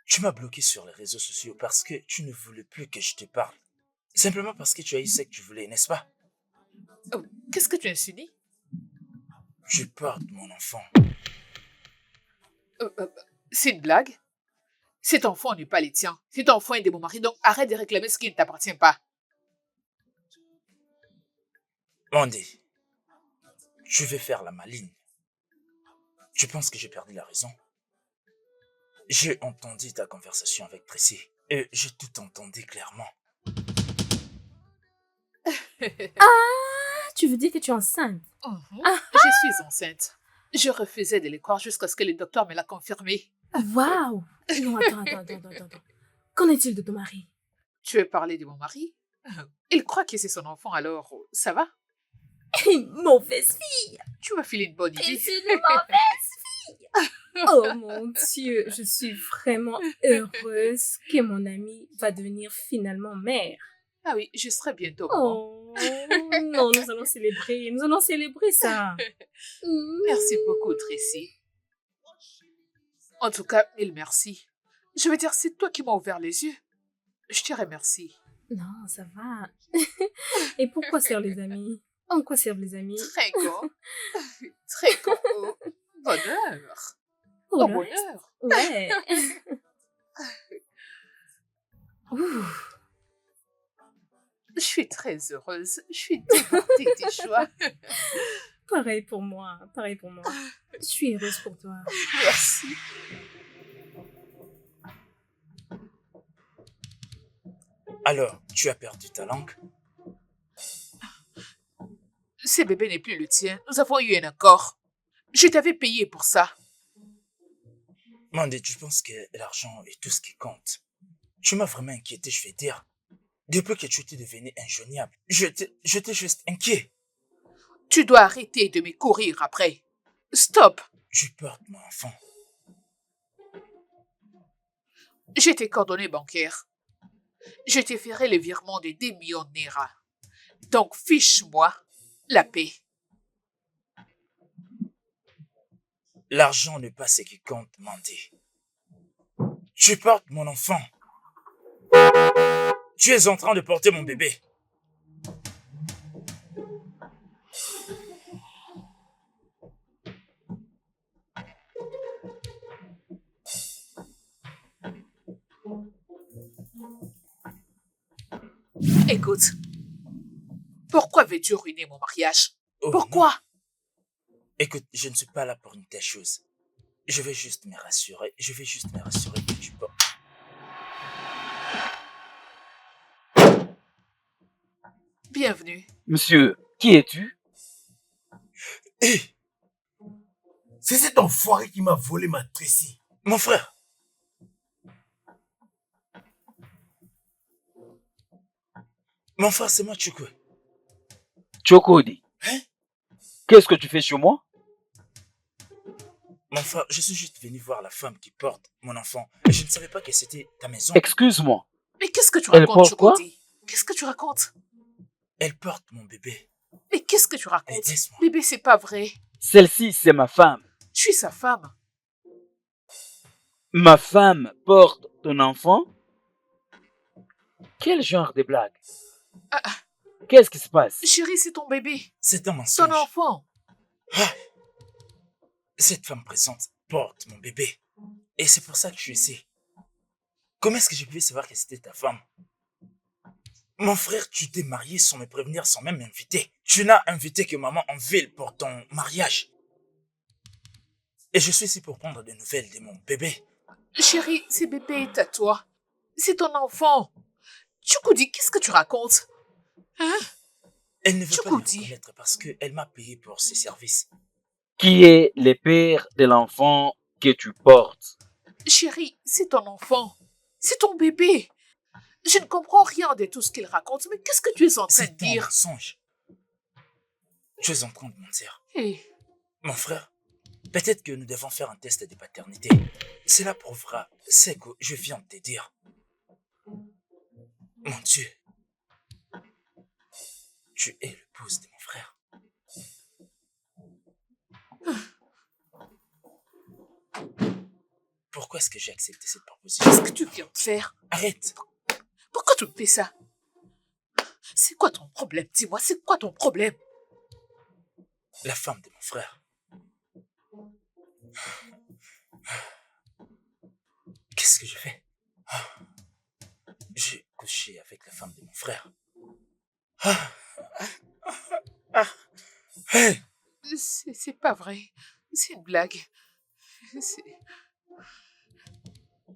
Tu m'as bloqué sur les réseaux sociaux parce que tu ne voulais plus que je te parle. Simplement parce que tu as eu ce que tu voulais, n'est-ce pas? Oh, qu'est-ce que tu insinues? Tu portes mon enfant. C'est une blague? Cet enfant n'est pas le tien. Cet enfant est de mon mari, donc arrête de réclamer ce qui ne t'appartient pas. Mandy, tu veux faire la maligne. Tu penses que j'ai perdu la raison? J'ai entendu ta conversation avec Tracy et j'ai tout entendu clairement. Tu veux dire que tu es enceinte? Je suis enceinte. Je refusais de le croire jusqu'à ce que le docteur me l'a confirmé. Waouh! Non, attends. Qu'en est-il de ton mari? Tu veux parler de mon mari? Il croit que c'est son enfant, alors ça va? Mauvaise fille! Tu m'as filé une bonne idée. C'est une mauvaise fille! Oh mon Dieu, je suis vraiment heureuse que mon amie va devenir finalement mère. Ah oui, je serai bientôt maman. Oh non, nous allons célébrer ça. Merci beaucoup, Tracy. En tout cas, mille merci. Je veux dire, c'est toi qui m'as ouvert les yeux. Je te remercie. Non, ça va. Et pourquoi servent les amis? En quoi servent les amis? Très bon. Très bon. Bonheur. Oh, Oh, le bonheur. Ouais. Ouh. Je suis très heureuse. Je suis débordée de joie. Pareil pour moi. Je suis heureuse pour toi. Merci. Alors, tu as perdu ta langue? Ce bébé n'est plus le tien. Nous avons eu un accord. Je t'avais payé pour ça. Mandy, tu penses que l'argent est tout ce qui compte? Tu m'as vraiment inquiété, je vais dire. Depuis que tu étais devenu injoignable, j'étais juste inquiet. Tu dois arrêter de me courir après. Stop. Tu portes mon enfant. J'ai tes coordonnées bancaires. Je te ferai le virement de 2 millions de Naira. Donc fiche-moi la paix. L'argent n'est pas ce qui compte, Mandy. Tu portes mon enfant. Tu es en train de porter mon bébé. Écoute, pourquoi veux-tu ruiner mon mariage? Oh, Pourquoi? non. Écoute, je ne suis pas là pour une telle chose. Je vais juste me rassurer que tu portes. Bienvenue. Monsieur, qui es-tu? Hé! C'est cet enfoiré qui m'a volé ma Tracy. Mon frère! Mon frère, c'est moi, Chukwe. Chokodi. Hein? Qu'est-ce que tu fais chez moi? Mon frère, je suis juste venu voir la femme qui porte mon enfant. Et je ne savais pas que c'était ta maison. Excuse-moi. Mais qu'est-ce que tu Elle racontes, porte quoi? Chukodi? Qu'est-ce que tu racontes? Elle porte mon bébé. Mais qu'est-ce que tu Et racontes? laisse-moi. Bébé, c'est pas vrai. Celle-ci, c'est ma femme. Je suis sa femme. Ma femme porte ton enfant? Quel genre de blague? Qu'est-ce qui se passe? Chérie, c'est ton bébé. C'est un mensonge. Ton enfant. Ah! Cette femme présente porte mon bébé. Et c'est pour ça que je suis ici. Comment est-ce que je pouvais savoir que c'était ta femme? Mon frère, tu t'es marié sans me prévenir, sans même m'inviter. Tu n'as invité que maman en ville pour ton mariage. Et je suis ici pour prendre des nouvelles de mon bébé. Chérie, ce bébé est à toi. C'est ton enfant. Chukudi, qu'est-ce que tu racontes? Hein? Elle ne veut pas me Chukudi. reconnaître parce qu'elle m'a payé pour ses services. Qui est le père de l'enfant que tu portes? Chérie, c'est ton enfant. C'est ton bébé. Je ne comprends rien de tout ce qu'il raconte, mais qu'est-ce que tu es en train de C'est un dire? mensonge. Tu es en train de mentir. Hé, Mon frère, Peut-être que nous devons faire un test de paternité. Cela prouvera ce que je viens de te dire. Mon Dieu. Tu es l'épouse de mon frère. Pourquoi est-ce que j'ai accepté cette proposition? Qu'est-ce que tu viens de faire? Arrête. Pourquoi tu me fais ça? C'est quoi ton problème? Dis-moi, c'est quoi ton problème? La femme de mon frère. Qu'est-ce que je fais? J'ai couché avec la femme de mon frère. Hey! C'est pas vrai. C'est une blague. C'est...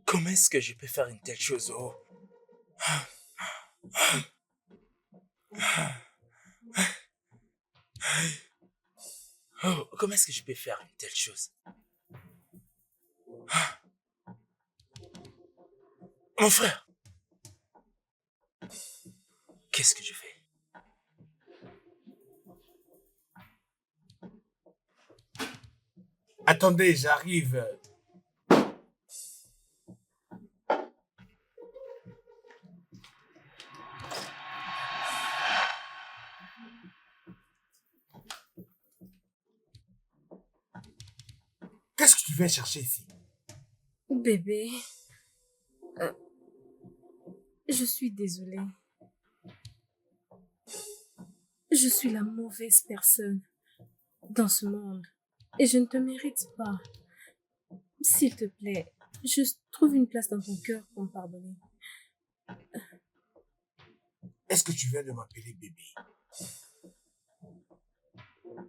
Comment est-ce que je peux faire une telle chose? Oh, comment est-ce que je peux faire une telle chose? Mon frère! Qu'est-ce que je fais? Attendez, j'arrive. Qu'est-ce que tu viens chercher ici? Bébé, je suis désolée. Je suis la mauvaise personne dans ce monde et je ne te mérite pas. S'il te plaît, juste trouve une place dans ton cœur pour me pardonner. Est-ce que tu viens de m'appeler bébé?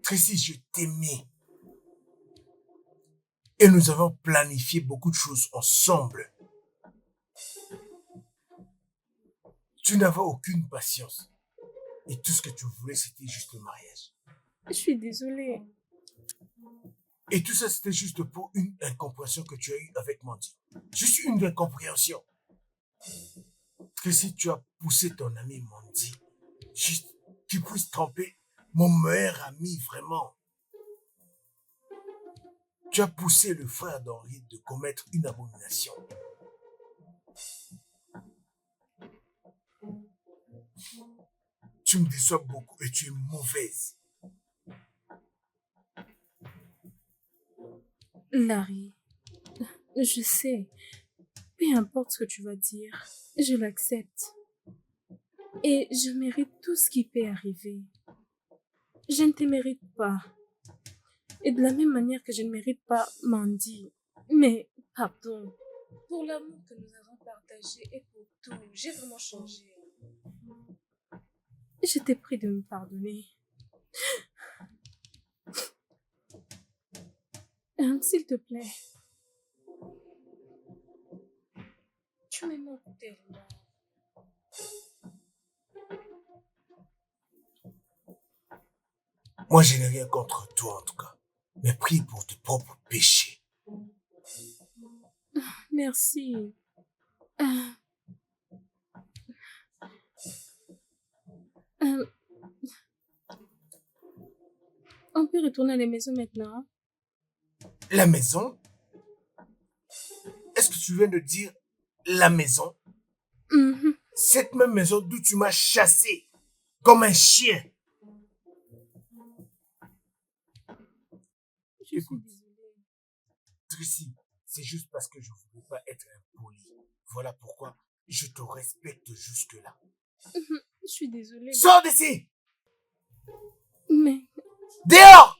Tracy, je t'aimais. Et nous avons planifié beaucoup de choses ensemble. Tu n'avais aucune patience. Et tout ce que tu voulais, c'était juste le mariage. Je suis désolée. Et tout ça, c'était juste pour une incompréhension que tu as eue avec Mandy. Juste une incompréhension. Tracy, tu as poussé ton ami Mandy. Juste qu'il puisse tromper mon meilleur ami, vraiment. Tu as poussé le frère d'Henri de commettre une abomination. Tu me déçois beaucoup et tu es mauvaise. Larry, je sais. Peu importe ce que tu vas dire, je l'accepte. Et je mérite tout ce qui peut arriver. Je ne te mérite pas. Et de la même manière que je ne mérite pas Mandy. Mais, pardon. Pour l'amour que nous avons partagé et pour tout, j'ai vraiment changé. Je t'ai prie de me pardonner. S'il te plaît. Tu me manques tellement. Moi, je n'ai rien contre toi, en tout cas. Mais prie pour tes propres péchés. Merci. On peut retourner à la maison maintenant? La maison? Est-ce que tu viens de dire la maison? Cette même maison d'où tu m'as chassé comme un chien. Je suis désolée. Tracy, c'est juste parce que je ne voulais pas être impoli. Voilà pourquoi je te respecte jusque-là. Je suis désolée. Sors d'ici! Mais Dehors!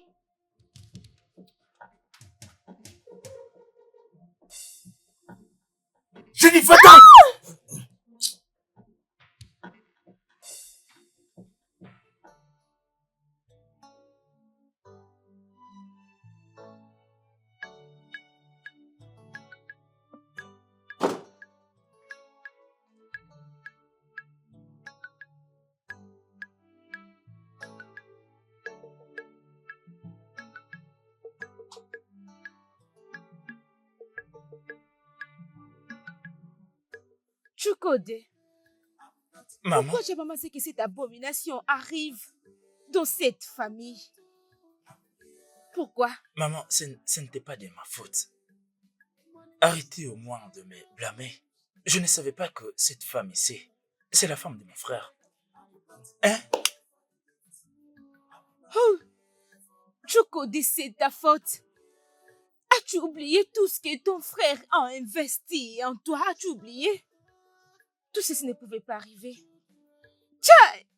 Je dis va-t'en! Chukwode, Maman, pourquoi tu as pensé que cette abomination arrive dans cette famille? Pourquoi? Maman, ce n'était pas de ma faute. Arrêtez au moins de me blâmer. Je ne savais pas que cette femme ici, c'est la femme de mon frère. Hein? Oh, Chukode, c'est ta faute. As-tu oublié tout ce que ton frère a investi en toi? As-tu oublié? Tout ceci ne pouvait pas arriver. Tchai!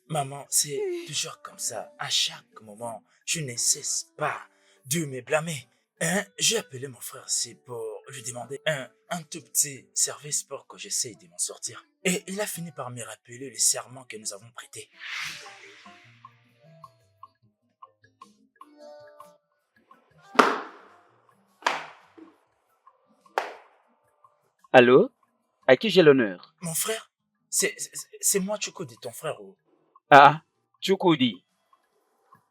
Maman, c'est toujours comme ça. À chaque moment, tu ne cesses pas de me blâmer. Hein? J'ai appelé mon frère ici pour lui demander un tout petit service pour que j'essaye de m'en sortir. Et il a fini par me rappeler le serment que nous avons prêté. Allô? À qui j'ai l'honneur? Mon frère, c'est moi, Chukode, ton frère. Oh. Ah, Chukudi.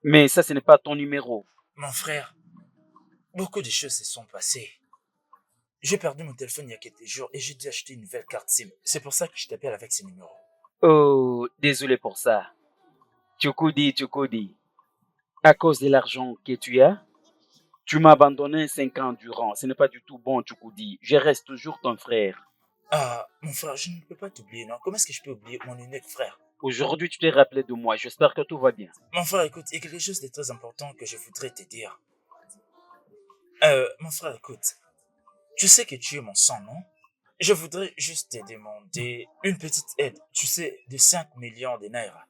Mais ça, ce n'est pas ton numéro. Mon frère, beaucoup de choses se sont passées. J'ai perdu mon téléphone il y a quelques jours et j'ai dû acheter une nouvelle carte SIM. C'est pour ça que je t'appelle avec ce numéro. Oh, désolé pour ça. Chukudi. À cause de l'argent que tu as, tu m'as abandonné 5 ans durant. Ce n'est pas du tout bon, Chukudi. Je reste toujours ton frère. Ah, mon frère, je ne peux pas t'oublier, non? Comment est-ce que je peux oublier mon unique frère? Aujourd'hui, tu t'es rappelé de moi. J'espère que tout va bien. Mon frère, écoute, il y a quelque chose de très important que je voudrais te dire. Mon frère, écoute. Tu sais que tu es mon sang, non? Je voudrais juste te demander une petite aide, tu sais, de 5 millions de naira.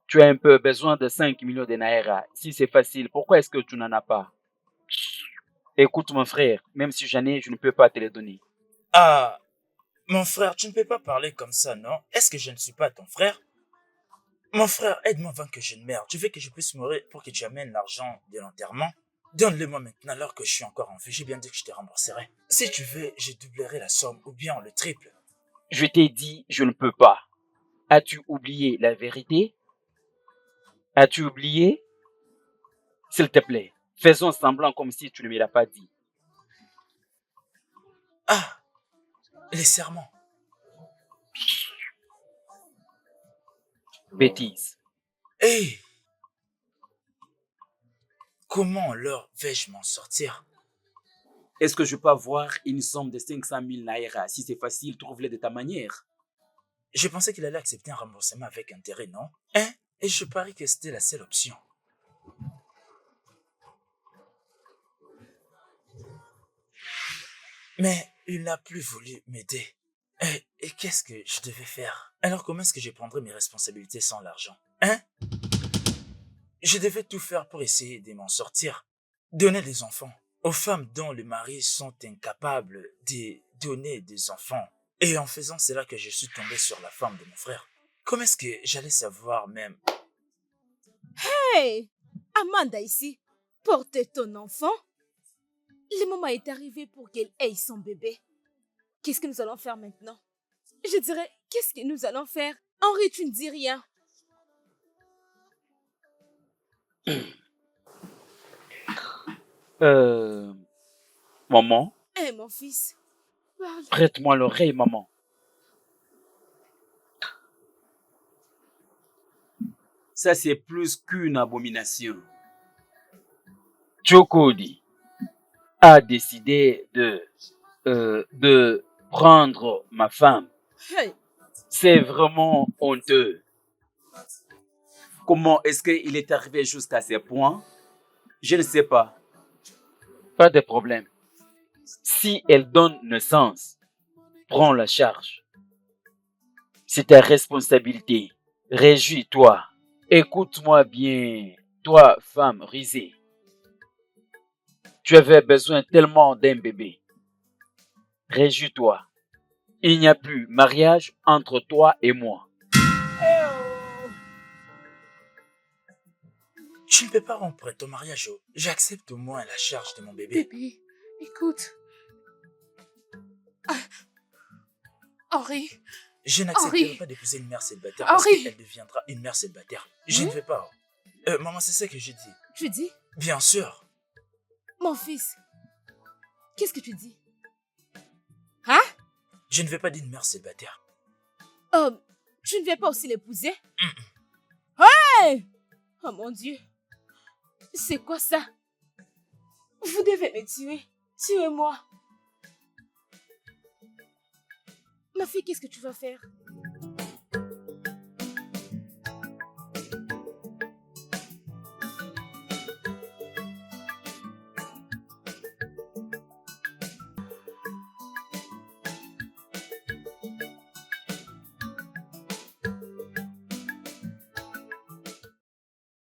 Tu as un peu besoin de 5 millions de naira. Si c'est facile, pourquoi est-ce que tu n'en as pas? Écoute, mon frère, même si j'en ai, je ne peux pas te les donner. Ah, mon frère, tu ne peux pas parler comme ça, non? Est-ce que je ne suis pas ton frère? Mon frère, aide-moi avant que je ne meure. Tu veux que je puisse mourir pour que tu amènes l'argent de l'enterrement? Donne-le-moi maintenant alors que je suis encore en vie. J'ai bien dit que je te rembourserai. Si tu veux, je doublerai la somme ou bien le triple. Je t'ai dit, je ne peux pas. As-tu oublié la vérité? As-tu oublié? S'il te plaît, faisons semblant comme si tu ne me l'as pas dit. Ah, les serments. Bêtise. Hé! Comment alors vais-je m'en sortir? Est-ce que je peux avoir une somme de 500 000 naira? Si c'est facile, trouve-le de ta manière. Je pensais qu'il allait accepter un remboursement avec intérêt, non? Hein? Et je parie que c'était la seule option. Mais il n'a plus voulu m'aider. Et qu'est-ce que je devais faire? Alors comment est-ce que je prendrais mes responsabilités sans l'argent? Hein? Je devais tout faire pour essayer de m'en sortir. Donner des enfants aux femmes dont les maris sont incapables de donner des enfants. Et en faisant cela que je suis tombé sur la femme de mon frère. Comment est-ce que j'allais savoir même? Hey! Amanda ici, porte ton enfant. Le moment est arrivé pour qu'elle ait son bébé. Qu'est-ce que nous allons faire maintenant? Je dirais, qu'est-ce que nous allons faire? Henri, tu ne dis rien. Maman, Eh, mon fils, parle. prête-moi l'oreille, maman. Ça, c'est plus qu'une abomination. Chokodi a décidé de prendre ma femme. Hey! C'est vraiment honteux. Comment est-ce qu'il est arrivé jusqu'à ce point? Je ne sais pas. Pas de problème. Si elle donne naissance, prends la charge. C'est ta responsabilité. Réjouis-toi. Écoute-moi bien, toi, femme risée. Tu avais besoin tellement d'un bébé. Réjouis-toi. Il n'y a plus mariage entre toi et moi. Tu ne peux pas rompre ton mariage. J'accepte au moins la charge de mon bébé. Bébé, écoute. Henri, Je n'accepterai Henri. pas d'épouser une mère célibataire parce Henri. qu'elle deviendra une mère célibataire. Je ne vais pas. Maman, c'est ça que j'ai dit. Tu dis? Bien sûr. Mon fils, qu'est-ce que tu dis? Hein? Je ne vais pas d'une mère célibataire. Tu ne veux pas aussi l'épouser? Hey! Oh mon Dieu! C'est quoi ça? Vous devez me tuer. Tuez-moi. Ma fille, qu'est-ce que tu vas faire?